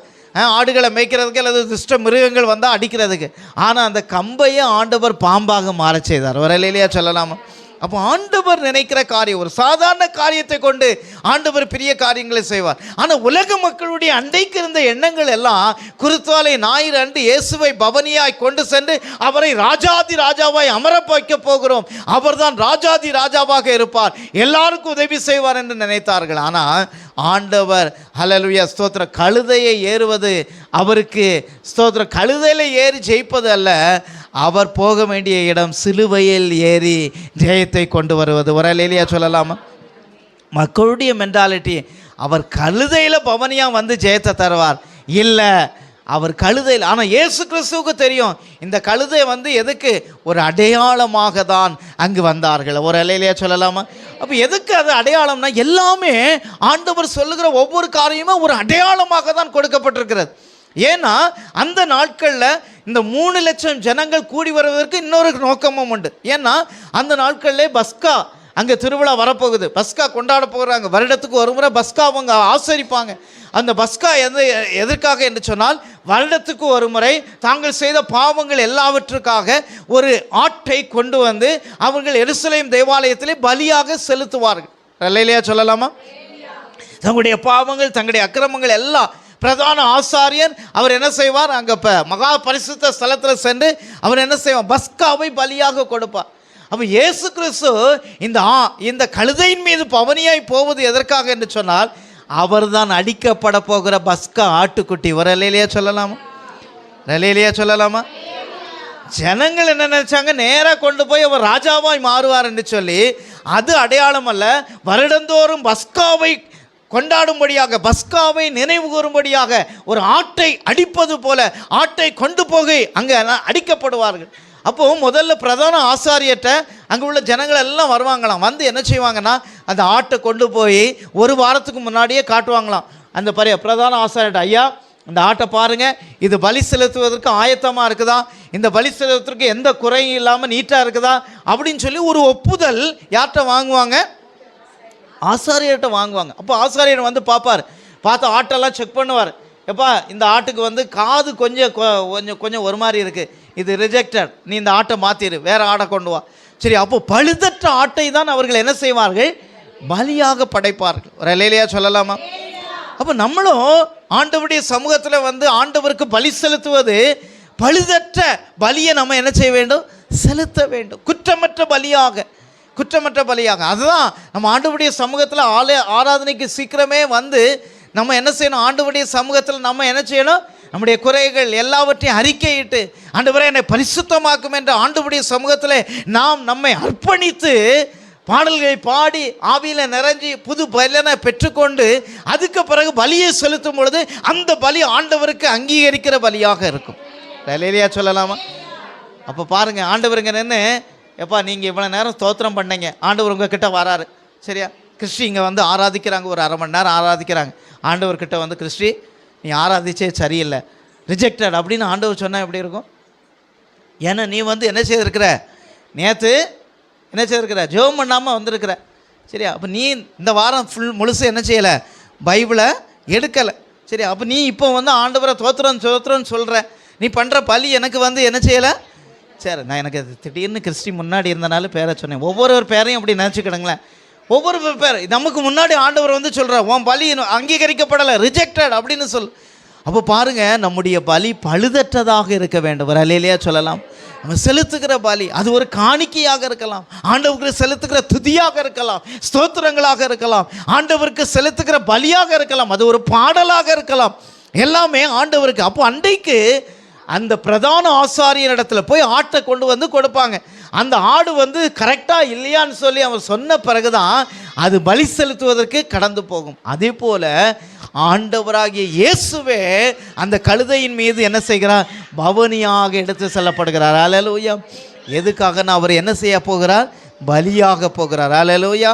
ஆடுகளை மேய்க்கிறதுக்கு அல்லது துஷ்ட மிருகங்கள் வந்தால் அடிக்கிறதுக்கு. ஆனால் அந்த கம்பையே ஆண்டவர் பாம்பாக மாற செய்தார். ஒரு அல்லேலூயா சொல்லலாமா? அப்போ ஆண்டவர் நினைக்கிற காரியம் ஒரு சாதாரண காரியத்தை கொண்டு ஆண்டவர் பெரிய காரியங்களை செய்வார். ஆனால் உலக மக்களுடைய அண்டைக்கு இருந்த எண்ணங்கள் எல்லாம் குருத்தோலை ஞாயிறு அன்று இயேசுவை பவனியாய் கொண்டு சென்று அவரை ராஜாதி ராஜாவாய் அமர வைக்க போகிறோம், அவர்தான் ராஜாதி ராஜாவாக இருப்பார், எல்லாருக்கும் உதவி செய்வார் என்று நினைத்தார்கள். ஆனால் ஆண்டவர் ஹல்லேலூயா ஸ்தோத்திர கழுதையை ஏறுவது அவருக்கு ஸ்தோத்திர கழுதையில் ஏறி ஜெயிப்பது அல்ல, அவர் போக வேண்டிய இடம் சிலுவையில் ஏறி ஜெயத்தை கொண்டு வருவது. ஒரு அல்லேலூயா சொல்லலாமா? மக்களுடைய மென்டாலிட்டி அவர் கழுதையில் பவனியாக வந்து ஜெயத்தை தருவார் இல்லை, அவர் கழுதையில். ஆனால் இயேசு கிறிஸ்துவுக்கு தெரியும் இந்த கழுதை வந்து எதுக்கு, ஒரு அடையாளமாக தான் அங்கு வந்தார்கள். ஒரு அல்லேலூயா சொல்லலாமா? அப்போ எதுக்கு அது அடையாளம்னா, எல்லாமே ஆண்டவர் சொல்லுகிற ஒவ்வொரு காரியமுமே ஒரு அடையாளமாக தான் கொடுக்கப்பட்டிருக்கிறது. ஏன்னா அந்த நாட்களில் இந்த 3 லட்சம் ஜனங்கள் கூடி வருவதற்கு இன்னொரு நோக்கமும் உண்டு. ஏன்னா அந்த நாட்களில் பஸ்கா அங்கே திருவிழா வரப்போகுது, பஸ்கா கொண்டாட போகிறாங்க. வருடத்துக்கு ஒரு முறை பஸ்கா அவங்க ஆசரிப்பாங்க. அந்த பஸ்கா எதற்காக என்று சொன்னால், வருடத்துக்கு ஒரு முறை தாங்கள் செய்த பாவங்கள் எல்லாவற்றுக்காக ஒரு ஆட்டை கொண்டு வந்து அவர்கள் எருசலேம் தேவாலயத்திலே பலியாக செலுத்துவார்கள். அல்லேலூயா சொல்லலாமா? தங்களுடைய பாவங்கள் தங்களுடைய அக்கிரமங்கள் எல்லாம் பிரதான ஆசாரியர் அவர் என்ன செய்வார், அங்கே இப்போ மகா பரிசுத்த ஸ்தலத்தில் சென்று அவர் என்ன செய்வார், பஸ்காவை பலியாக கொடுப்பார். அப்போ இயேசு கிறிஸ்து இந்த கழுதையின் மீது பவனியாய் போவது எதற்காக என்று சொன்னால், அவர் தான் அடிக்கப்பட போகிற பஸ்கா ஆட்டுக்குட்டி. ஒரு அல்லேலூயா சொல்லலாமா? அல்லேலூயா சொல்லலாமா? ஜனங்கள் என்ன நினைச்சாங்க, நேராக கொண்டு போய் அவர் ராஜாவாய் மாறுவார் என்று சொல்லி, அது அடையாளம் அல்ல. வருடந்தோறும் பஸ்காவை கொண்டாடும்படியாக, பஸ்காவை நினைவு கூறும்படியாக ஒரு ஆட்டை அடிப்பது போல ஆட்டை கொண்டு போய் அங்கே அடிக்கப்படுவார்கள். அப்போது முதல்ல பிரதான ஆசாரியர்கிட்ட அங்கே உள்ள ஜனங்கள் எல்லாம் வருவாங்களாம். வந்து என்ன செய்வாங்கன்னா, அந்த ஆட்டை கொண்டு போய் ஒரு வாரத்துக்கு முன்னாடியே காட்டுவாங்களாம் அந்த பிரதான ஆசாரியர்கிட்ட. ஐயா, இந்த ஆட்டை பாருங்கள், இது பலி செலுத்துவதற்கு ஆயத்தமாக இருக்குதா, இந்த பலி செலுத்துவதற்கு எந்த குறையும் இல்லாமல் நீட்டாக இருக்குதா அப்படின்னு சொல்லி ஒரு ஒப்புதல் யார்கிட்ட வாங்குவாங்க, ஆசாரியர்கிட்ட வாங்குவாங்க. அப்போ ஆசாரியர் வந்து பார்ப்பார், பார்த்து ஆட்டெல்லாம் செக் பண்ணுவார். எப்பா, இந்த ஆட்டுக்கு வந்து காது கொஞ்சம் ஒரு மாதிரி இருக்குது, இது ரிஜெக்டட், நீ இந்த ஆட்டை மாற்றிடு, வேறு ஆட்டை கொண்டு வா. சரி, அப்போ பழுதற்ற ஆட்டை தான் அவர்கள் என்ன செய்வார்கள், பலியாக படைப்பார்கள். ஒரு அல்லேலூயா சொல்லலாமா? அப்போ நம்மளும் ஆண்டவருடைய சமூகத்தில் வந்து ஆண்டவருக்கு பலி செலுத்துவது, பழுதற்ற பலியை நம்ம என்ன செய்ய வேண்டும், செலுத்த வேண்டும், குற்றமற்ற பலியாக. அதுதான் நம்ம ஆண்டவருடைய சமூகத்தில் ஆராதனைக்கு சீக்கிரமே வந்து நம்ம என்ன செய்யணும், ஆண்டவருடைய சமூகத்தில் நம்ம என்ன செய்யணும், நம்முடைய குறைகள் எல்லாவற்றையும் அறிக்கையிட்டு, ஆண்டவரே என்னை பரிசுத்தமாக்கும் என்ற ஆண்டவருடைய சமூகத்தில் நாம் நம்மை அர்ப்பணித்து பாடல்களை பாடி ஆவியில் நிறைஞ்சி புது பலனை பெற்றுக்கொண்டு அதுக்கு பிறகு பலியை செலுத்தும் பொழுது அந்த பலி ஆண்டவருக்கு அங்கீகரிக்கிற பலியாக இருக்கும். அல்லேலூயா சொல்லலாமா? அப்போ பாருங்கள், ஆண்டவருங்க நின்று, எப்பா நீங்கள் இவ்வளோ நேரம் ஸ்தோத்திரம் பண்ணீங்க, ஆண்டவர் உங்ககிட்ட வராரு. சரியா, கிறிஸ்டி இங்கே வந்து ஆராதிக்கிறாங்க, ஒரு 1/2 மணி நேரம் ஆராதிக்கிறாங்க. ஆண்டவர்கிட்ட வந்து, கிறிஸ்டி நீ ஆராதிச்சே சரியில்லை, ரிஜெக்டட் அப்படின்னு ஆண்டவர் சொன்னால் எப்படி இருக்கும்? ஏன்னா நீ வந்து என்ன செய்திருக்கிற, நேற்று என்ன செய்திருக்கிற, ஜெபம் பண்ணாமல் வந்திருக்கிற. சரியா, அப்போ நீ இந்த வாரம் முழுசு என்ன செய்யலை, பைபிளை எடுக்கலை. சரி, அப்போ நீ இப்போ வந்து ஆண்டவரை தோத்திரம்னு சொல்கிற, நீ பண்ணுற பலி எனக்கு வந்து என்ன செய்யலை. சரி, நான் எனக்கு திடீர்னு கிறிஸ்டி முன்னாடி இருந்தனால பேரை சொன்னேன். ஒவ்வொரு பேரையும் அப்படி நினச்சிக்கிடுங்களேன். ஒவ்வொரு பேர் நமக்கு முன்னாடி ஆண்டவர் வந்து சொல்கிறார், உன் பலி அங்கீகரிக்கப்படலை, ரிஜெக்டட் அப்படின்னு சொல். அப்போ பாருங்கள், நம்முடைய பலி பழுதற்றதாக இருக்க வேண்டும். ஒரு அல்லேலூயா சொல்லலாம். நம்ம செலுத்துகிற பலி அது ஒரு காணிக்கையாக இருக்கலாம், ஆண்டவருக்கு செலுத்துகிற துதியாக இருக்கலாம், ஸ்தோத்திரங்களாக இருக்கலாம், ஆண்டவருக்கு செலுத்துகிற பலியாக இருக்கலாம், அது ஒரு பாடலாக இருக்கலாம், எல்லாமே ஆண்டவருக்கு. அப்போ அன்றைக்கு அந்த பிரதான ஆசாரியர் இடத்துல போய் ஆட்டை கொண்டு வந்து கொடுப்பாங்க. அந்த ஆடு வந்து கரெக்டாக இல்லையான்னு சொல்லி அவர் சொன்ன பிறகுதான் அது பலி செலுத்துவதற்கு கடந்து போகும். அதே போல் ஆண்டவராகிய இயேசுவே அந்த கழுதையின் மீது என்ன செய்கிறார், பவனியாக எடுத்து செல்லப்படுகிறார். அல்லேலூயா. எதுக்காக அவர் என்ன செய்ய போகிறார், பலியாக போகிறார். அல்லேலூயா.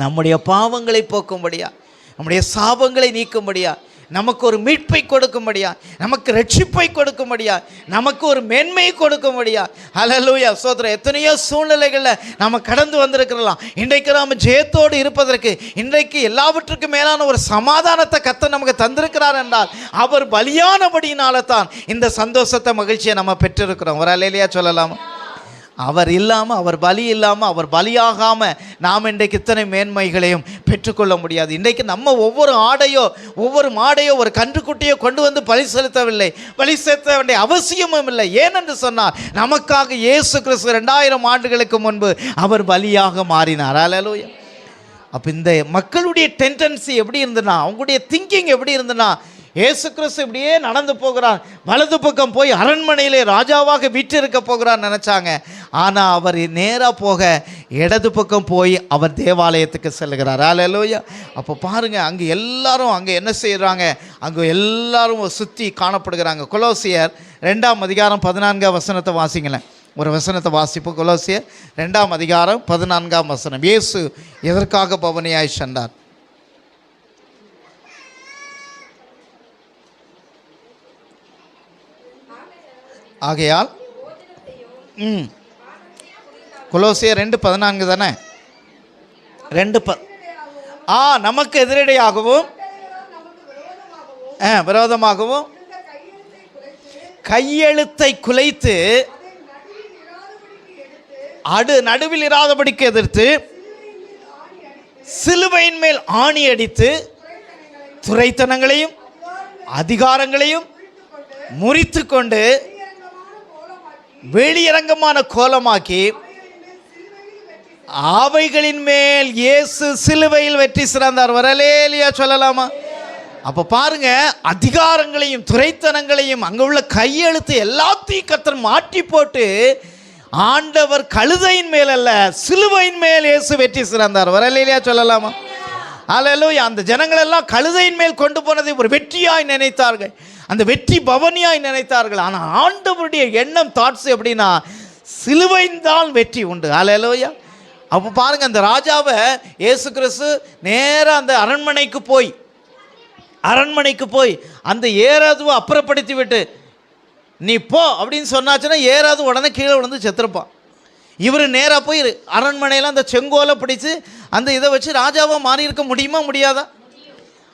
நம்முடைய பாவங்களை போக்கும்படியா, நம்முடைய சாபங்களை நீக்கும்படியா, நமக்கு ஒரு மீட்பை கொடுக்கும்படியா, நமக்கு ரட்சிப்பை கொடுக்கும்படியா, நமக்கு ஒரு மேன்மையை கொடுக்கும்படியா. அல்லேலூயா சோதரர், எத்தனையோ சூழ்நிலைகளில் நம்ம கடந்து வந்திருக்கிறலாம். இன்றைக்கு நாம் ஜெயத்தோடு இருப்பதற்கு, இன்றைக்கு எல்லாவற்றுக்கும் மேலான ஒரு சமாதானத்தை கர்த்தர் நமக்கு தந்திருக்கிறார் என்றால் அவர் பலியானபடியினால தான் இந்த சந்தோஷத்தை, மகிழ்ச்சியை நம்ம பெற்றிருக்கிறோம். ஒரு அல்லேலூயா சொல்லலாமா? அவர் இல்லாமல், அவர் பலி இல்லாமல், அவர் பலியாகாமல் நாம் இன்றைக்கு இத்தனை மேன்மைகளையும் பெற்றுக்கொள்ள முடியாது. இன்றைக்கு நம்ம ஒவ்வொரு ஆடையோ ஒவ்வொரு மாடையோ ஒரு கன்றுக்குட்டியோ கொண்டு வந்து பலி செலுத்தவில்லை, பலி செலுத்த வேண்டிய அவசியமும் இல்லை. ஏனென்று சொன்னால் நமக்காக இயேசு கிறிஸ்து 2000 ஆண்டுகளுக்கு முன்பு அவர் பலியாக மாறினார். அல்லேலூயா. அப்போ இந்த மக்களுடைய டெண்டன்சி எப்படி இருந்ததுன்னா, அவங்களுடைய திங்கிங் எப்படி இருந்ததுன்னா, இயேசு கிறிஸ்து இப்படியே நடந்து போகிறார், வலது பக்கம் போய் அரண்மனையிலே ராஜாவாக வீற்றிருக்க போகிறார் நினச்சாங்க. ஆனால் அவர் நேராக போக இடது பக்கம் போய் அவர் தேவாலயத்துக்கு செல்கிறார். அல்லேலூயா. அப்போ பாருங்கள், அங்கே எல்லாரும் அங்கே என்ன செய்கிறாங்க, அங்கே எல்லாரும் சுற்றி காணப்படுகிறாங்க. கொலோசியர் 2ஆம் அதிகாரம் 14ஆம் வசனத்தை வாசிங்களேன். ஒரு வசனத்தை வாசிப்பு. கொலோசியர் 2ஆம் அதிகாரம் 14ஆம் வசனம். இயேசு எதற்காக பவனியாய் சென்றார்? ஆகையால் கொலோசியர் 2:14 தானே? 2 நமக்கு எதிரடையாகவும் விரோதமாகவும் கையெழுத்தை குலைத்து நடுவில் இராதபடிக்கு எதிர்த்து சிலுவையின் மேல் ஆணி அடித்து துரைத்தனங்களையும் அதிகாரங்களையும் முறித்து கொண்டு வெளியரங்கமான கோலமாக்கி அவைகளின் மேல் இயேசு சிலுவையில் வெற்றி சிறந்தார். வரலேலியா சொல்லலாமா? அப்போ பாருங்க, அதிகாரங்களையும் துரைத்தனங்களையும் அங்கே உள்ள கையெழுத்து எல்லாத்தையும் கர்த்தர் மாற்றி போட்டு ஆண்டவர் கழுதையின் மேல் அல்ல சிலுவையின் மேல் இயேசு வெற்றி சிறந்தார். வரலேலியா சொல்லலாமா? அல்லேலூயா. அந்த ஜனங்கள் எல்லாம் கழுதையின் மேல் கொண்டு போனதை ஒரு வெற்றியாய் நினைத்தார்கள், அந்த வெற்றி பவனியாய் நினைத்தார்கள். ஆனால் ஆண்டவருடைய எண்ணம், தாட்ஸ் எப்படின்னா, சிலுவையின் தான் வெற்றி உண்டு. அல்லேலூயா. அப்போ பாருங்க, அந்த ராஜாவை இயேசு கிறிஸ்து நேராக அந்த அரண்மனைக்கு போய் அந்த ஏராதுவை அப்புறப்படுத்தி விட்டு நீ போ அப்படின்னு சொன்னாச்சுன்னா ஏராது உடனே கீழே விழுந்து செத்துருப்பான். இவர் நேராக போய் அரண்மனையில் அந்த செங்கோலை பிடிச்சு அந்த இதை வச்சு ராஜாவாக மாறி இருக்க முடியுமா? முடியாதா?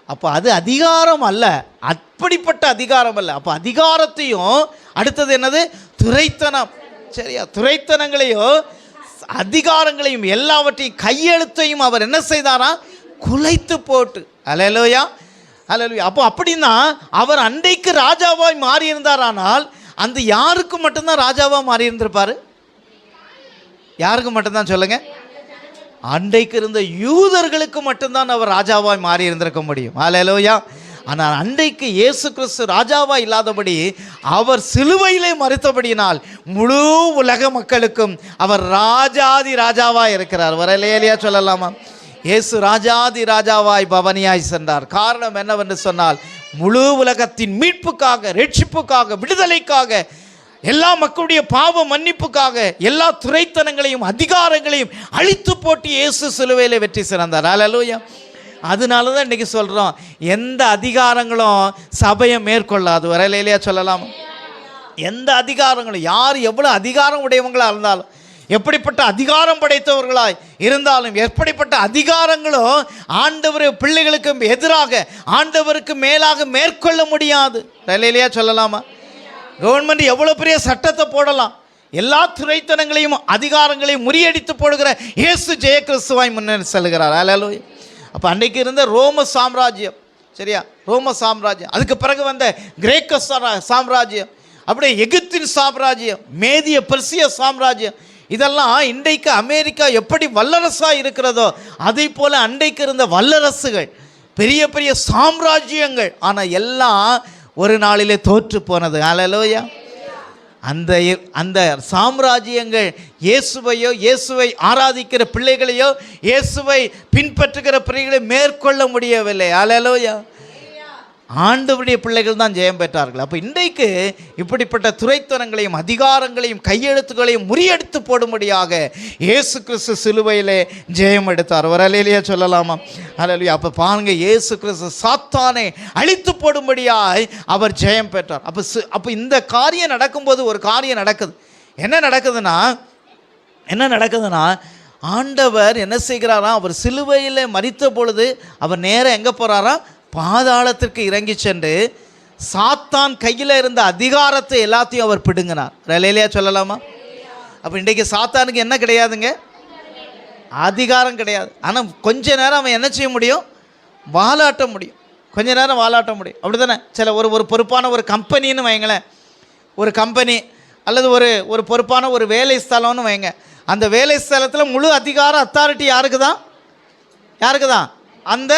அப்போ அது அதிகாரம் அல்ல, அப்படிப்பட்ட அதிகாரம் அல்ல. அப்போ அதிகாரத்தையும் அடுத்தது என்னது? துரைத்தனம். சரியா? துரைத்தனங்களையும் அதிகாரங்களையும் எல்லாவற்றையும் கையெழுத்தையும் அவர் என்ன செய்தாரா? குலைத்து போட்டு. அல்லேலூயா, அல்லேலூயா. அப்போ அப்படின்னா அவர் அன்றைக்கு ராஜாவாய் மாறி இருந்தாரானால் அந்த யாருக்கு மட்டும்தான் ராஜாவாக மாறி இருந்திருப்பார்? யாருக்கு மட்டும்தான் சொல்லுங்க? அன்றைக்கு இருந்த யூதர்களுக்கு மட்டும்தான் அவர் ராஜாவாய் மாறி இருந்திருக்க முடியும். அல்லேலூயா. ஆனால் அன்றைக்கு இயேசு கிறிஸ்து ராஜாவாக இல்லாதபடி அவர் சிலுவையிலே மறித்தபடியினால் முழு உலக மக்களுக்கும் அவர் ராஜாதி ராஜாவாய் இருக்கிறார். வரலேலியா சொல்லலாமா? இயேசு ராஜாதி ராஜாவாய் பவனியாய் சென்றார். காரணம் என்னவென்று சொன்னால், முழு உலகத்தின் மீட்புக்காக, ரட்சிப்புக்காக, விடுதலைக்காக, எல்லா மக்களுடைய பாவ மன்னிப்புக்காக எல்லா துரைத்தனங்களையும் அதிகாரங்களையும் அழித்து போட்டு இயேசு சிலுவையில் வெற்றி சிறந்தார். அல்லேலூயா. அதனால தான் இன்றைக்கி சொல்கிறோம், எந்த அதிகாரங்களும் சபையை மேற்கொள்ளாது. வரலேலியா சொல்லலாம். எந்த அதிகாரங்களும், யார் எவ்வளோ அதிகாரம் உடையவங்களாக இருந்தாலும், எப்படிப்பட்ட அதிகாரம் படைத்தவர்களாய் இருந்தாலும், எப்படிப்பட்ட அதிகாரங்களும் ஆண்டவர் பிள்ளைகளுக்கு எதிராக, ஆண்டவருக்கு மேலாக மேற்கொள்ள முடியாது. வரலேலியா சொல்லலாமா? கவர்மெண்ட் எவ்வளோ பெரிய சட்டத்தை போடலாம், எல்லா துரைத்தனங்களையும் அதிகாரங்களையும் முறியடித்து போடுகிற இயேசு ஜெய கிறிஸ்துவாய் முன்னேறி செல்கிறார். அல்லேலூயா. அப்போ அன்றைக்கு இருந்த ரோம சாம்ராஜ்யம், சரியா, ரோம சாம்ராஜ்யம், அதுக்கு பிறகு வந்த கிரேக்க சாம்ராஜ்யம், அப்படியே எகிப்தின் சாம்ராஜ்யம், மேதிய பெர்சிய சாம்ராஜ்யம், இதெல்லாம் இன்றைக்கு அமெரிக்கா எப்படி வல்லரசாக இருக்கிறதோ அதே போல் அன்றைக்கு இருந்த வல்லரசுகள், பெரிய பெரிய சாம்ராஜ்யங்கள், ஆனால் எல்லாம் ஒரு நாளிலே தோற்று போனது. அல்லேலூயா. அந்த சாம்ராஜ்யங்கள் இயேசுவை ஆராதிக்கிற பிள்ளைகளையோ இயேசுவை பின்பற்றுகிற பிள்ளைகளை மேற்கொள்ள முடியவில்லை. அல்லேலூயா. ஆண்டவருடைய பிள்ளைகள் தான் ஜெயம் பெற்றார்கள். அப்போ இன்றைக்கு இப்படிப்பட்ட துரைத்தனங்களையும் அதிகாரங்களையும் கையெழுத்துக்களையும் முறியடித்து போடும்படியாக இயேசு கிறிஸ்து சிலுவையிலே ஜெயம் எடுத்தார். வரலேலியா சொல்லலாமா? அல்லேலூயா. அப்போ பாருங்க, இயேசு கிறிஸ்து சாத்தானை அழித்து போடும்படியாய் அவர் ஜெயம் பெற்றார். அப்போ இந்த காரியம் நடக்கும்போது ஒரு காரியம் நடக்குது. என்ன நடக்குதுன்னா ஆண்டவர் என்ன செய்கிறாராம்? அவர் சிலுவையில் மரித்த பொழுது அவர் நேராக எங்கே போகிறாராம்? பாதாளத்திற்கு இறங்கி சென்று சாத்தான் கையில் இருந்த அதிகாரத்தை எல்லாத்தையும் அவர் பிடுங்கினார். ரலேலியா சொல்லலாமா? அப்போ இன்றைக்கு சாத்தானுக்கு என்ன கிடையாதுங்க? அதிகாரம் கிடையாது. ஆனால் கொஞ்ச நேரம் அவன் என்ன செய்ய முடியும்? வாலாட்ட முடியும். கொஞ்ச நேரம் வாலாட்ட முடியும். அப்படி தானே? சில ஒரு பொறுப்பான ஒரு கம்பெனின்னு வைங்களேன், ஒரு கம்பெனி அல்லது ஒரு பொறுப்பான ஒரு வேலை ஸ்தலம்னு வைங்க. அந்த வேலை ஸ்தலத்தில் முழு அதிகாரம் அத்தாரிட்டி யாருக்கு தான்? யாருக்கு தான்? அந்த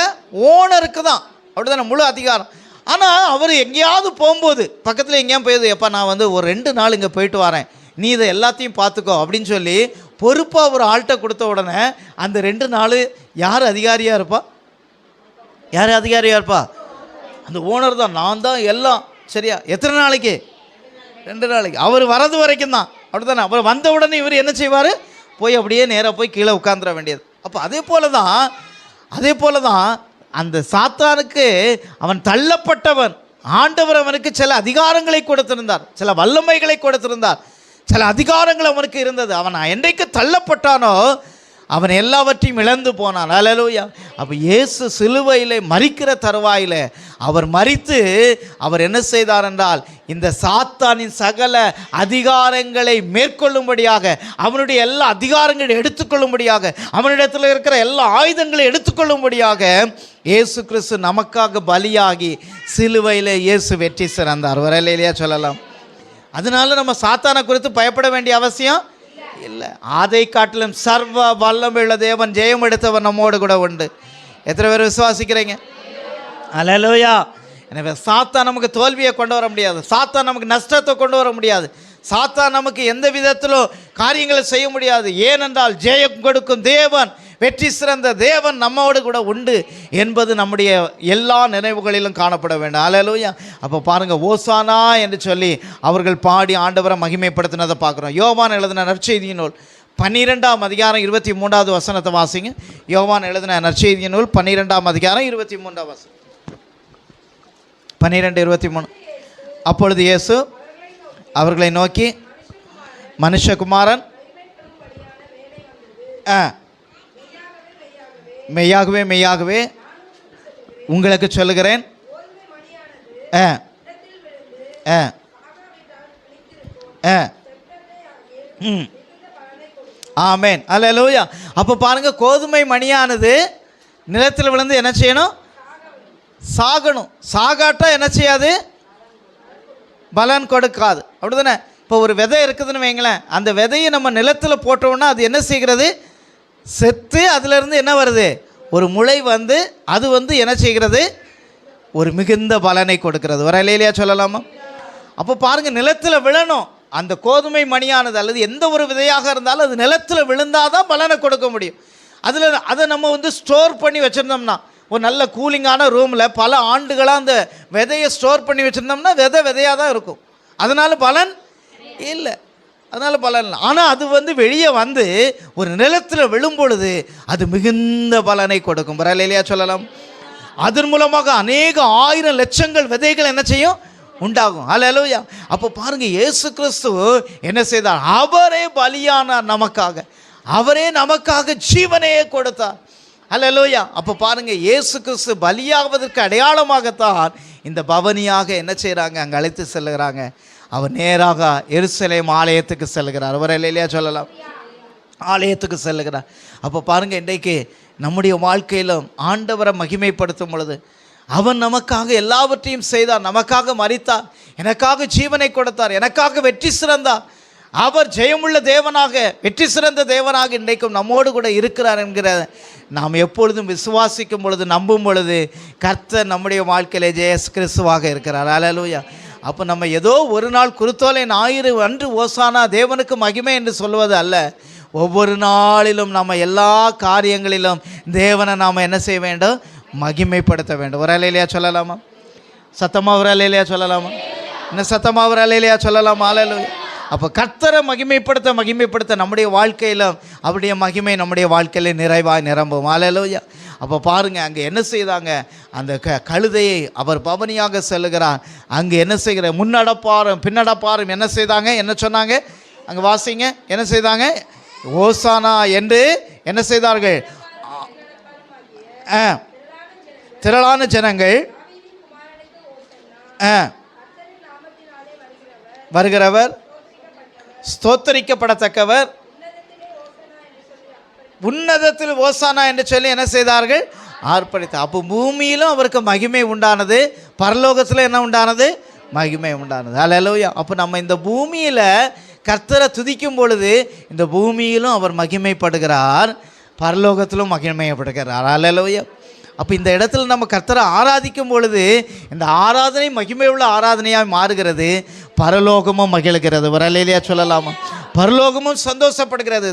ஓனருக்கு தான். அப்படி தானே? முழு அதிகாரம். ஆனால் அவர் எங்கேயாவது போகும்போது பக்கத்தில் எங்கேயாவது போயிடுது, எப்போ நான் வந்து ஒரு 2 நாள் இங்கே போயிட்டு வரேன், நீ இதை எல்லாத்தையும் பார்த்துக்கோ அப்படின்னு சொல்லி பொறுப்பாக ஒரு ஆள்கிட்ட கொடுத்த உடனே அந்த 2 நாள் யார் அதிகாரியாக இருப்பா? யார் அதிகாரியாக இருப்பா? அந்த ஓனர் தான். நான் தான் எல்லாம். சரியா? எத்தனை நாளைக்கு? 2 நாளைக்கு. அவர் வரது வரைக்கும் தான். அப்படி தானே? அவர் வந்த உடனே இவர் என்ன செய்வார்? போய் அப்படியே நேராக போய் கீழே உட்காந்துட வேண்டியது. அப்போ அதே போல தான் அந்த சாத்தானுக்கு அவன் தள்ளப்பட்டவன். ஆண்டவர் அவனுக்கு சில அதிகாரங்களை கொடுத்திருந்தார், சில வல்லமைகளை கொடுத்திருந்தார், சில அதிகாரங்கள் அவனுக்கு இருந்தது. அவன் என்றைக்கு தள்ளப்பட்டானோ அவன் எல்லாவற்றையும் இழந்து போனான். அல்லேலூயா. அப்போ இயேசு சிலுவையில் மரிக்கிற தருவாயில் அவர் மரித்து அவர் என்ன செய்தார் என்றால், இந்த சாத்தானின் சகல அதிகாரங்களை மேற்கொள்ளும்படியாக, அவனுடைய எல்லா அதிகாரங்களை எடுத்துக்கொள்ளும்படியாக, அவனிடத்தில் இருக்கிற எல்லா ஆயுதங்களை எடுத்துக்கொள்ளும்படியாக இயேசு கிறிஸ்து நமக்காக பலியாகி சிலுவையில் இயேசு வெற்றி சிறந்தார். வரலையா சொல்லலாம். அதனால நம்ம சாத்தானை குறித்து பயப்பட வேண்டிய அவசியம் இல்லை. அதை காட்டிலும் சர்வ வல்லமையுள்ள தேவன், ஜெயம் எடுத்தவன் நம்மோடு கூட உண்டு. எத்தனை பேர் விசுவாசிக்கிறீங்க? அல்லேலூயா. எனவே சாத்தான் நமக்கு தோல்வியை கொண்டு வர முடியாது, சாத்தான் நமக்கு நஷ்டத்தை கொண்டு வர முடியாது, சாத்தான் நமக்கு எந்த விதத்திலும் காரியங்களை செய்ய முடியாது. ஏனென்றால் ஜெயம் கொடுக்கும் தேவன், வெற்றி சிறந்த தேவன் நம்மோடு கூட உண்டு என்பது நம்முடைய எல்லா நினைவுகளிலும் காணப்பட வேண்டும். அல்லேலூயா. அப்போ பாருங்கள், ஓசானா என்று சொல்லி அவர்கள் பாடி ஆண்டவரை மகிமைப்படுத்தினதை பார்க்குறோம். யோவான் எழுதின நற்செய்தியின் நூல் 12ஆம் அதிகாரம் 23வது வசனத்தை வாசிங்க. யோவான் எழுதின நற்செய்தியின் நூல் 12ஆம் அதிகாரம் 23ஆம் வசனம். 12:23. அப்பொழுது இயேசு அவர்களை நோக்கி, மனுஷகுமாரன் மெய்யாகவே மெய்யாகவே உங்களுக்கு சொல்லுகிறேன், ஆமென். அல்லேலூயா. அப்போ பாருங்க, கோதுமை மணியானது நிலத்தில் விழுந்து என்ன செய்யணும்? சாகணும். சாகாட்டா என்ன செய்யாது? பலன் கொடுக்காது. அப்படிதானே? இப்போ ஒரு விதை இருக்குதுன்னு வைங்களேன், அந்த விதையை நம்ம நிலத்தில் போட்டோம்னா அது என்ன செய்கிறது? செத்து அதிலிருந்து என்ன வருது? ஒரு முளை வந்து அது வந்து என்ன செய்கிறது? ஒரு மிகுந்த பலனை கொடுக்கிறது. வரலையா சொல்லலாமா? அப்போ பாருங்கள், நிலத்தில் விழணும். அந்த கோதுமை மணியானது அல்லது எந்த ஒரு விதையாக இருந்தாலும் அது நிலத்தில் விழுந்தால் தான் பலனை கொடுக்க முடியும். அதை நம்ம வந்து ஸ்டோர் பண்ணி வச்சுருந்தோம்னா, ஒரு நல்ல கூலிங்கான ரூமில் பல ஆண்டுகளாக அந்த விதையை ஸ்டோர் பண்ணி வச்சுருந்தோம்னா விதையாக தான் இருக்கும். அதனால் பலன் இல்லை. ஆனால் அது வந்து வெளியே வந்து ஒரு நிலத்தில் விழும் பொழுது அது மிகுந்த பலனை கொடுக்கும். வரலையா சொல்லலாம். அதன் மூலமாக அநேக ஆயிரம் லட்சங்கள் விதைகள் என்ன செய்யும்? உண்டாகும். அல்லேலூயா. அப்போ பாருங்கள், இயேசு கிறிஸ்து என்ன செய்தார்? அவரே பலியானார் நமக்காக, அவரே நமக்காக ஜீவனையே கொடுத்தார். அல்லேலூயா. அப்போ பாருங்கள், இயேசு கிறிஸ்து பலியாவதற்கு அடையாளமாகத்தான் இந்த பவனியாக என்ன செய்கிறாங்க? அங்கே அழைத்து செல்லுகிறாங்க. அவர் நேராக எருசலேம் ஆலயத்துக்கு செல்கிறார். அவர் இல்லையா சொல்லலாம், ஆலயத்துக்கு செல்லுகிறார். அப்போ பாருங்கள், இன்றைக்கு நம்முடைய வாழ்க்கையிலும் ஆண்டவரை மகிமைப்படுத்தும் பொழுது அவன் நமக்காக எல்லாவற்றையும் செய்தார், நமக்காக மரித்தார், எனக்காக ஜீவனை கொடுத்தார், எனக்காக வெற்றி சிறந்தார். அவர் ஜெயமுள்ள தேவனாக, வெற்றி சிறந்த தேவனாக இன்றைக்கும் நம்மோடு கூட இருக்கிறார் என்கிற நாம் எப்பொழுதும் விசுவாசிக்கும் பொழுது, நம்பும் பொழுது கர்த்தர் நம்முடைய வாழ்க்கையிலே ஜெயஸ் கிறிஸ்துவாக இருக்கிறார். அல்லேலூயா. அப்போ நம்ம ஏதோ ஒரு நாள் குருத்தோலை ஞாயிறு அன்று ஓசானா தேவனுக்கு மகிமை என்று சொல்வது அல்ல, ஒவ்வொரு நாளிலும் நம்ம எல்லா காரியங்களிலும் தேவனை நாம் என்ன செய்ய வேண்டும்? மகிமைப்படுத்த வேண்டும். ஒரு அலையிலையா சொல்லலாமா? சத்தமாக ஒரு அலையிலையா சொல்லலாமா? இன்னும் சத்தமாக ஒரு அலையிலையா சொல்லலாமா? அல்லேலூயா. அப்போ கர்த்தரை மகிமைப்படுத்த நம்முடைய வாழ்க்கையிலும் அவருடைய மகிமை நம்முடைய வாழ்க்கையில் நிறைவாக நிரம்பும். அல்லேலூயா. அப்போ பாருங்கள், அங்கே என்ன செய்தாங்க? அந்த கழுதையை அவர் பவனியாக செல்லுகிறார். அங்கே என்ன செய்கிற? முன்னடப்பாரும் பின்னடப்பாரும் என்ன செய்தாங்க? என்ன சொன்னாங்க? அங்கே வாசிங்க. என்ன செய்தாங்க? ஓசானா என்று என்ன செய்தார்கள்? திரளான ஜனங்கள் வருகிறவர் ஸ்தோத்தரிக்கப்படத்தக்கவர், உன்னதத்தில் ஓசானா என்று சொல்லி என்ன செய்தார்கள்? ஆர்ப்பரித்தார். அப்போ பூமியிலும் அவருக்கு மகிமை உண்டானது, பரலோகத்தில் என்ன உண்டானது? மகிமை உண்டானது. அல்லேலூயா. அப்போ நம்ம இந்த பூமியில் கர்த்தரை துதிக்கும் பொழுது இந்த பூமியிலும் அவர் மகிமைப்படுகிறார், பரலோகத்திலும் மகிமைப்படுகிறார். அல்லேலூயா. அப்போ இந்த இடத்துல நம்ம கர்த்தரை ஆராதிக்கும் பொழுது இந்த ஆராதனை மகிமை உள்ள ஆராதனையாக மாறுகிறது, பரலோகமும் மகிழ்கிறது. வரலையிலேயே சொல்லலாமா? பரலோகமும் சந்தோஷப்படுகிறது.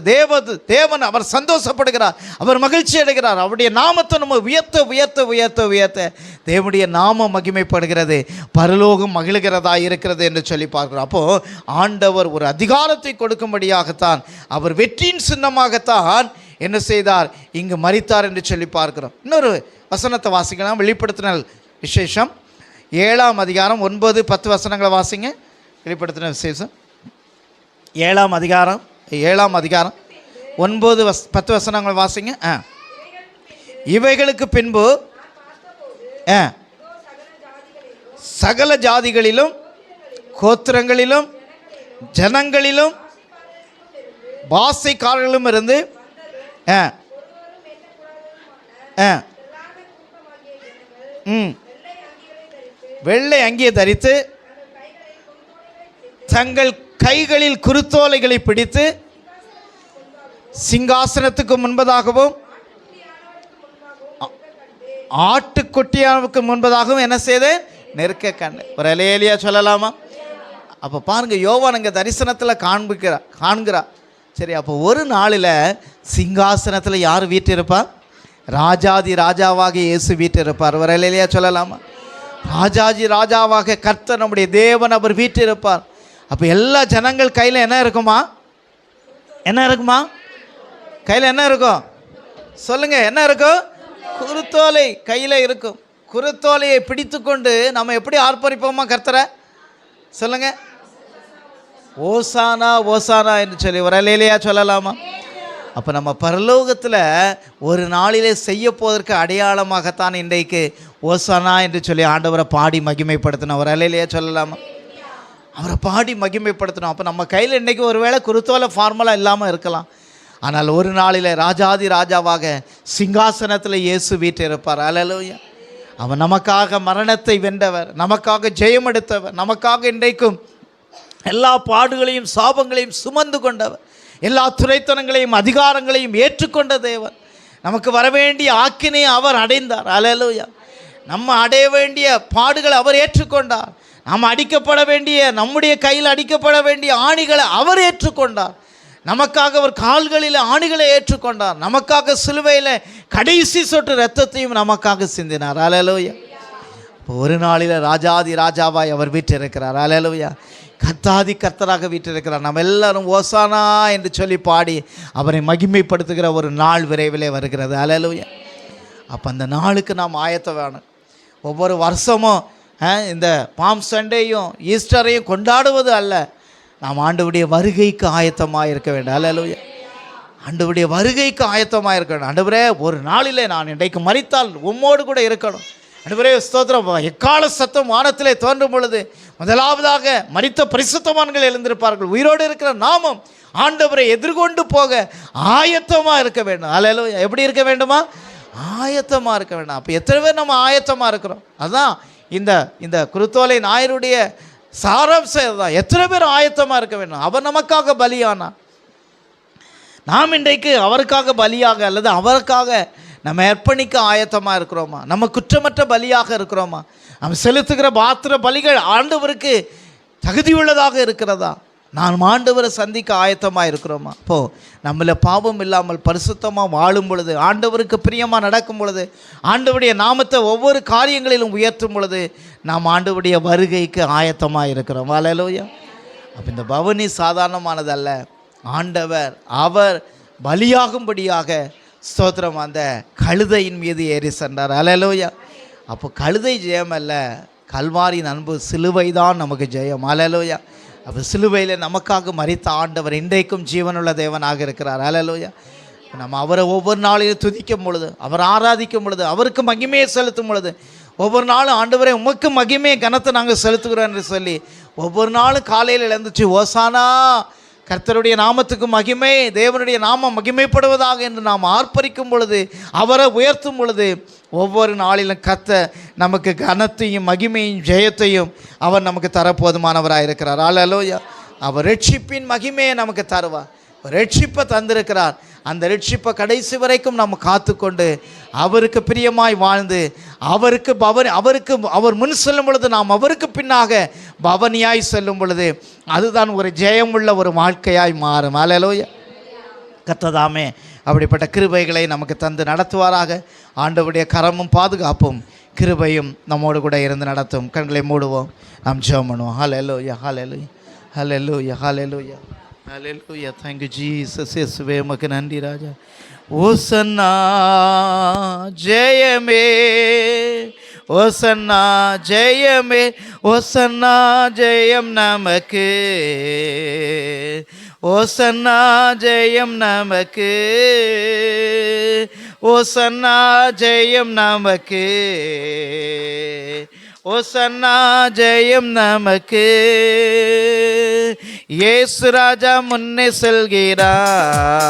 தேவன் அவர் சந்தோஷப்படுகிறார், அவர் மகிழ்ச்சி அடைகிறார். அவருடைய நாமத்தை நம்ம உயர்த்த உயர்த்த உயர்த்த உயர்த்த தேவனுடைய நாமம் மகிமைப்படுகிறது, பரலோகம் மகிழ்கிறதா இருக்கிறது என்று சொல்லி பார்க்கிறோம். அப்போது ஆண்டவர் ஒரு அதிகாரத்தை கொடுக்கும்படியாகத்தான், அவர் வெற்றியின் சின்னமாகத்தான் என்ன செய்தார்? இங்கு மரித்தார் என்று சொல்லி பார்க்கிறோம். இன்னொரு வசனத்தை வாசிக்கலாம். வெளிப்படுத்தினல் விசேஷம் 7ஆம் அதிகாரம் 9-10 வசனங்களை வாசிங்க. வெளிப்படுத்தின விசேஷம் 7ஆம் அதிகாரம் 9-10 வசனங்கள் வாசிங்க. இவைகளுக்கு பின்பு சகல ஜாதிகளிலும் கோத்திரங்களிலும் ஜனங்களிலும் பாஷைக்காரர்களும் இருந்து வெள்ளை அங்கியை தரித்து தங்கள் கைகளில் குருத்தோலைகளை பிடித்து சிங்காசனத்துக்கு முன்பதாகவும் ஆட்டுக்குட்டியாவுக்கு முன்பதாகவும் என்ன செய்து நெருக்க கண்டு. ஒரு அலேலியா சொல்லலாமா? அப்போ பாருங்க, யோவான் அங்கே தரிசனத்தில் காண்கிறா. சரி, அப்போ ஒரு நாளில் சிங்காசனத்தில் யார் வீட்டிருப்பார்? ராஜாதி ராஜாவாக இயேசு வீட்டிருப்பார். ஒரு அலேலியா சொல்லலாமா? ராஜாஜி ராஜாவாக கர்த்தர் நம்முடைய தேவன் அவர் வீட்டிருப்பார். அப்போ எல்லா ஜனங்கள் கையில் என்ன இருக்குமா? என்ன இருக்குமா? கையில் என்ன இருக்கும்? சொல்லுங்க, என்ன இருக்கும்? குருத்தோலை கையில் இருக்கும். குருத்தோலையை பிடித்து கொண்டு நம்ம எப்படி ஆர்ப்பரிப்போமா கர்த்தரை? சொல்லுங்க, ஓசானா ஓசானா என்று சொல்லி ஒரு அலேலியா சொல்லலாமா? அப்போ நம்ம பரலோகத்தில் ஒரு நாளிலே செய்ய போவதற்கு அடையாளமாகத்தான் இன்றைக்கு ஓசானா என்று சொல்லி ஆண்டவரை பாடி மகிமைப்படுத்தணும். ஒரு அலேலியா சொல்லலாமா? அவரை பாடி மகிமைப்படுத்தணும். அப்போ நம்ம கையில் இன்றைக்கி ஒரு வேளை குருத்தோலை ஃபார்மலாக இல்லாமல் இருக்கலாம், ஆனால் ஒரு நாளில் ராஜாதி ராஜாவாக சிங்காசனத்தில் இயேசு வீற்றிருப்பார். அல்லேலூயா. அவர் நமக்காக மரணத்தை வென்றவர், நமக்காக ஜெயம் எடுத்தவர், நமக்காக இன்றைக்கும் எல்லா பாடுகளையும் சாபங்களையும் சுமந்து கொண்டவர், எல்லா துரைத்தனங்களையும் அதிகாரங்களையும் ஏற்றுக்கொண்ட தேவன். நமக்கு வரவேண்டிய ஆக்கினையை அவர் அடைந்தார். அல்லேலூயா. நம்ம அடைய வேண்டிய பாடுகளை அவர் ஏற்றுக்கொண்டார். நாம் அடிக்கப்பட வேண்டிய, நம்முடைய கையில் அடிக்கப்பட வேண்டிய ஆணிகளை அவர் ஏற்றுக்கொண்டார். நமக்காக அவர் கால்களில் ஆணிகளை ஏற்றுக்கொண்டார். நமக்காக சிலுவையில் கடைசி சொட்டு இரத்தத்தையும் நமக்காக சிந்தினார். அல்லேலூயா. ஒரு நாளில் ராஜாதி ராஜாவாய் அவர் வீற்றிருக்கிறார். அல்லேலூயா. கர்த்தாதி கர்த்தராக வீற்றிருக்கிறார். நம்ம எல்லாரும் ஓசானா என்று சொல்லி பாடி அவரை மகிமைப்படுத்துகிற ஒரு நாள் விரைவிலே வருகிறது. அல்லேலூயா. அப்போ அந்த நாளுக்கு நாம் ஆயத்தம் வேணும். ஒவ்வொரு வருஷமும் இந்த பாம் சண்டேயும் ஈஸ்டரையும் கொண்டாடுவது அல்ல, நாம் ஆண்டவருடைய வருகைக்கு ஆயத்தமாக இருக்க வேண்டும். அல்லேலூயா. ஆண்டவருடைய வருகைக்கு ஆயத்தமாக இருக்க வேண்டும். ஆண்டவரே, ஒரு நாளிலே நான் இன்றைக்கு மரித்தால் உம்மோடு கூட இருக்கணும். ஆண்டவரே ஸ்தோத்திரம். எக்கால சத்தம் வானத்திலே தோன்றும் பொழுது முதலாவதாக மரித்த பரிசுத்தவான்கள் எழுந்திருப்பார்கள். உயிரோடு இருக்கிற நாமும் ஆண்டவரை எதிர்கொண்டு போக ஆயத்தமாக இருக்க வேண்டும். அல்லேலூயா. எப்படி இருக்க வேண்டுமா? ஆயத்தமாக இருக்க வேண்டும். அப்போ எத்தனை பேர் நம்ம ஆயத்தமாக இருக்கிறோம்? அதுதான் இந்த குருத்தோலை ஞாயிறுடைய சாராம்சம் தான். எத்தனை பேர் ஆயத்தமாக இருக்க வேண்டும்? அவர் நமக்காக பலியானார். நாம் இன்றைக்கு அவருக்காக பலியாக அல்லது அவருக்காக நம்ம அர்ப்பணிக்க ஆயத்தமாக இருக்கிறோமா? நம்ம குற்றமற்ற பலியாக இருக்கிறோமா? நம்ம செலுத்துகிற பாத்திர பலிகள் ஆண்டவருக்கு தகுதியுள்ளதாக இருக்கிறதா? நான் ஆண்டவரை சந்திக்க ஆயத்தமாக இருக்கிறோமா? இப்போது நம்மள பாவம் இல்லாமல் பரிசுத்தமாக வாழும் பொழுது, ஆண்டவருக்கு பிரியமாக நடக்கும் பொழுது, ஆண்டவருடைய நாமத்தை ஒவ்வொரு காரியங்களிலும் உயர்த்தும் பொழுது நாம் ஆண்டவருடைய வருகைக்கு ஆயத்தமாக இருக்கிறோம். அல்லேலூயா. அப்போ இந்த பவனி சாதாரணமானதல்ல. ஆண்டவர் அவர் பலியாகும்படியாக ஸ்தோத்திரம் அந்த கழுதையின் மீது ஏறி சென்றார். அல்லேலூயா. அப்போ கழுதை ஜெயம் அல்ல, கல்வாரின் அன்பு சிலுவை தான் நமக்கு ஜெயம். அல்லேலூயா. அப்போ சிலுவையில் நமக்காக மரித்த ஆண்டவர் இன்றைக்கும் ஜீவனுள்ள தேவனாக இருக்கிறார். அல்லேலூயா. நம்ம அவரை ஒவ்வொரு நாளையும் துதிக்கும் பொழுது, அவர் ஆராதிக்கும் பொழுது, அவருக்கு மகிமையை செலுத்தும் பொழுது, ஒவ்வொரு நாளும் ஆண்டவரே உமக்கு மகிமையை கனத்தை நாங்கள் செலுத்துகிறோம் என்று சொல்லி ஒவ்வொரு நாளும் காலையில் எழுந்துச்சு ஓசானா கர்த்தருடைய நாமத்துக்கு மகிமை, தேவனுடைய நாமம் மகிமைப்படுவதாக என்று நாம் ஆர்ப்பரிக்கும் பொழுது, அவரை உயர்த்தும் பொழுது, ஒவ்வொரு நாளிலும் கர்த்தர் நமக்கு கனத்தையும் மகிமையும் ஜெயத்தையும் அவர் நமக்கு தரப்போதுமானவராக இருக்கிறார். அல்லேலூயா. அவர் ரட்சிப்பின் மகிமையை நமக்கு தருவார். ரட்சிப்பை தந்திருக்கிறார். அந்த ரட்சிப்பை கடைசி வரைக்கும் நம்ம காத்துக்கொண்டு அவருக்கு பிரியமாய் வாழ்ந்து அவர் முன் செல்லும் பொழுது நாம் அவருக்கு பின்னாக பவனியாய் செல்லும் பொழுது அதுதான் ஒரு ஜெயமுள்ள ஒரு வாழ்க்கையாய் மாறும். அல்லேலூயா. கர்த்ததாமே அப்படிப்பட்ட கிருபைகளை நமக்கு தந்து நடத்துவாராக. ஆண்டவருடைய கரமும் பாதுகாப்பும் கிருபையும் நம்மோடு கூட இருந்து நடத்தும். கண்களை மூடுவோம், நாம் ஜெபம் பண்ணுவோம். ஹல்லேலூயா, ஹல்லேலூயா, ஹல்லேலூயா, ஹல்லேலூயா, ஹல்லேலூயா. Thank you Jesus. இயேசுவே உமக்கு நன்றி ராஜா. ஓசன்னா ஜெயமே, ஓசன்னா ஜெயமே, ஓசன்னா ஜெயம் நமக்கு, ஓசன்னா ஜெயம் நமக்கு, ஓசன்னா ஜெயம் நமக்கு, ஓசன்னா ஜெயம் நமக்கு. இயேசு ராஜா முன்னே செல்கிறார்,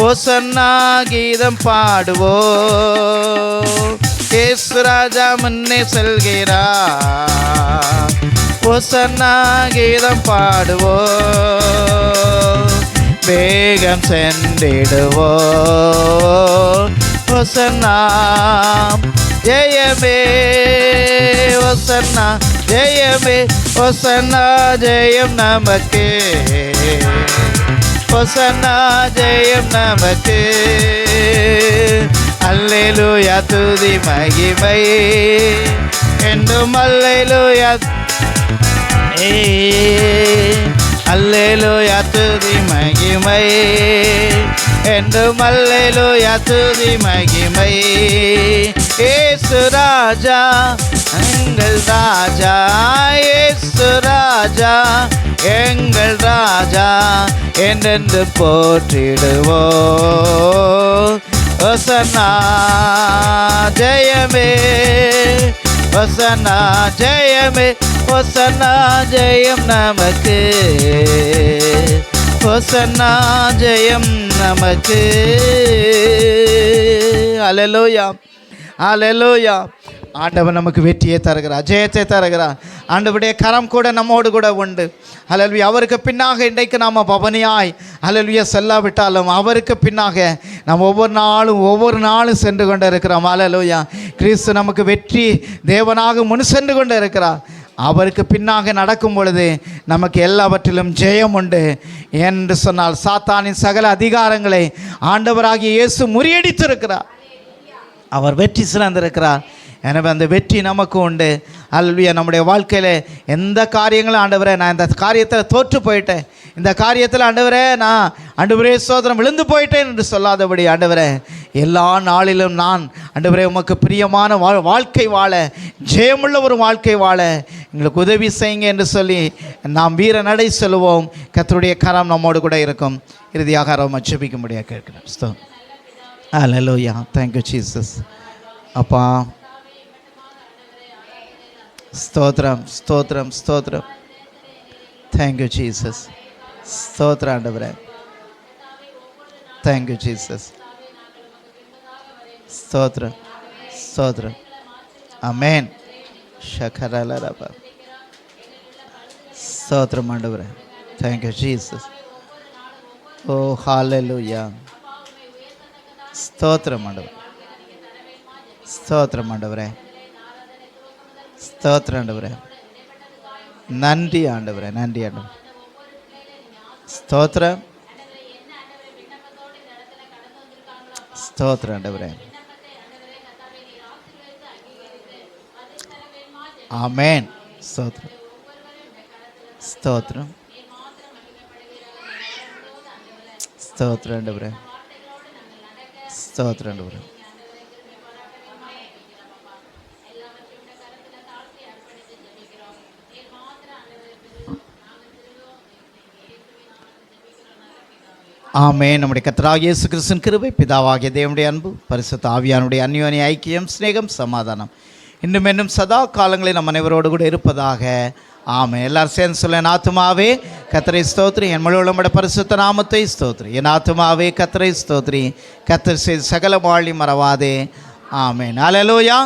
ஓசன்னா கீதம் பாடுவோம். இயேசு ராஜா முன்னே செல்கிறார், ஓசன்னா கீதம் பாடுவோம். வேகம் சென்றிடுவோம், ஓசன்னா ஜெயமே, ஓசன்னா ஜெயமே, ஓசன்னா ஜெயம் நமக்கு, ஓசன்னா ஜெயம் நமக்கு. அல்லேலூயா துதி மகிமை என்றும், அல்லேலூயா, அல்லேலூயா துதி மகிமை என்றும், அல்லேலூயா துதி மகிமை. இயேசு ராஜா எங்கள் ராஜா, இயேசு ராஜா எங்கள் ராஜா என்றென்று போற்றிடுவோம். ஓசன்னா ஜெயமே, ஓசன்னா ஜெயமே, ஓசன்னா ஜெயம் நமக்கு, ஓசன்னா ஜெயம் நமக்கு. அல்லேலூயா, அல்லேலூயா. ஆண்டவர் நமக்கு வெற்றியை தருகிறார், ஜெயத்தை தருகிறார். ஆண்டவருடைய கரம் கூட நம்மோடு கூட உண்டு. அல்லேலூயா. அவருக்கு பின்னாக இன்றைக்கு நாம் பவனியாய் அல்லேலூயா செல்லாவிட்டாலும் அவருக்கு பின்னாக நாம் ஒவ்வொரு நாளும் சென்று கொண்டு இருக்கிறோம். அல்லேலூயா. கிறிஸ்து நமக்கு வெற்றி தேவனாக முன் சென்று கொண்டு இருக்கிறார். அவருக்கு பின்னாக நடக்கும் பொழுது நமக்கு எல்லாவற்றிலும் ஜெயம் உண்டு என்று சொன்னால் சாத்தானின் சகல அதிகாரங்களை ஆண்டவராகிய இயேசு முறியடித்திருக்கிறார். அவர் வெற்றி சிறந்திருக்கிறார். எனவே அந்த வெற்றி நமக்கு உண்டு. அல்லேலூயா. நம்முடைய வாழ்க்கையில் எந்த காரியங்களும் ஆண்டவரே நான் இந்த காரியத்தில் தோற்று போயிட்டேன், இந்த காரியத்தில் ஆண்டவரே சோதனம் விழுந்து போயிட்டேன் என்று சொல்லாதபடி ஆண்டவரே எல்லா நாளிலும் நான் ஆண்டவரே உமக்கு பிரியமான வாழ்க்கை வாழ, ஜெயமுள்ள ஒரு வாழ்க்கை வாழ எங்களுக்கு உதவி செய்யுங்க என்று சொல்லி நாம் வீர நடை செல்வோம். கர்த்தருடைய கரம் நம்மோடு கூட இருக்கும். இறுதியாக ரொம்ப ஜெபிக்கும்படியாக கேட்கிறேன். அல்லேலூயா. Thank you Jesus. அப்பா ஸ்தோத்திரம், ஸ்தோத்திரம், ஸ்தோத்திரம். Thank you Jesus. ஸ்தோத்திரம் ஆண்டவரே. Thank you Jesus. ஸ்தோத்திரம், ஸ்தோத்திரம். ஆமென். ஷகரலரப. ஸ்தோத்திரம் ஆண்டவரே. Thank you Jesus. ஓ ஹalleluya. ஸ்தோத்திரம் ஆண்டவரே. ஸ்தோத்திரம் ஆண்டவரே. ஸ்தோத்திரம் ஆண்டவரே. நன்றி ஆண்டவரே, நன்றி ஆண்டவரே. ஸ்தோத்திரம், ஸ்தோத்திரம் ஆண்டவரே. ஆமென். ஸ்தோத்திரம், ஸ்தோத்திரம், ஸ்தோத்திரம் ஆண்டவரே. ஸ்தோத்திரம் ஆண்டவரே. ஆமென். நம்முடைய கர்த்தராகிய இயேசு கிறிஸ்துவின் கிருபை, பிதாவாகிய தேவனுடைய அன்பு, பரிசுத்த ஆவியானுடைய அந்யோன்ய ஐக்கியம், சிநேகம், சமாதானம் இன்னும் சதா காலங்களில் நம் அனைவரோடு கூட இருப்பதாக. ஆமென். எல்லாரும் சேர்ந்து சொல்ல, என் ஆத்துமாவே கர்த்தரை ஸ்தோத்திரி, என் முழு உள்ளமுடைய பரிசுத்த நாமத்தை ஸ்தோத்திரி. என் ஆத்துமாவே கர்த்தரை ஸ்தோத்திரி, கர்த்தர் செய்த சகல வாழி மறவாதே. ஆமென். அல்லேலூயா.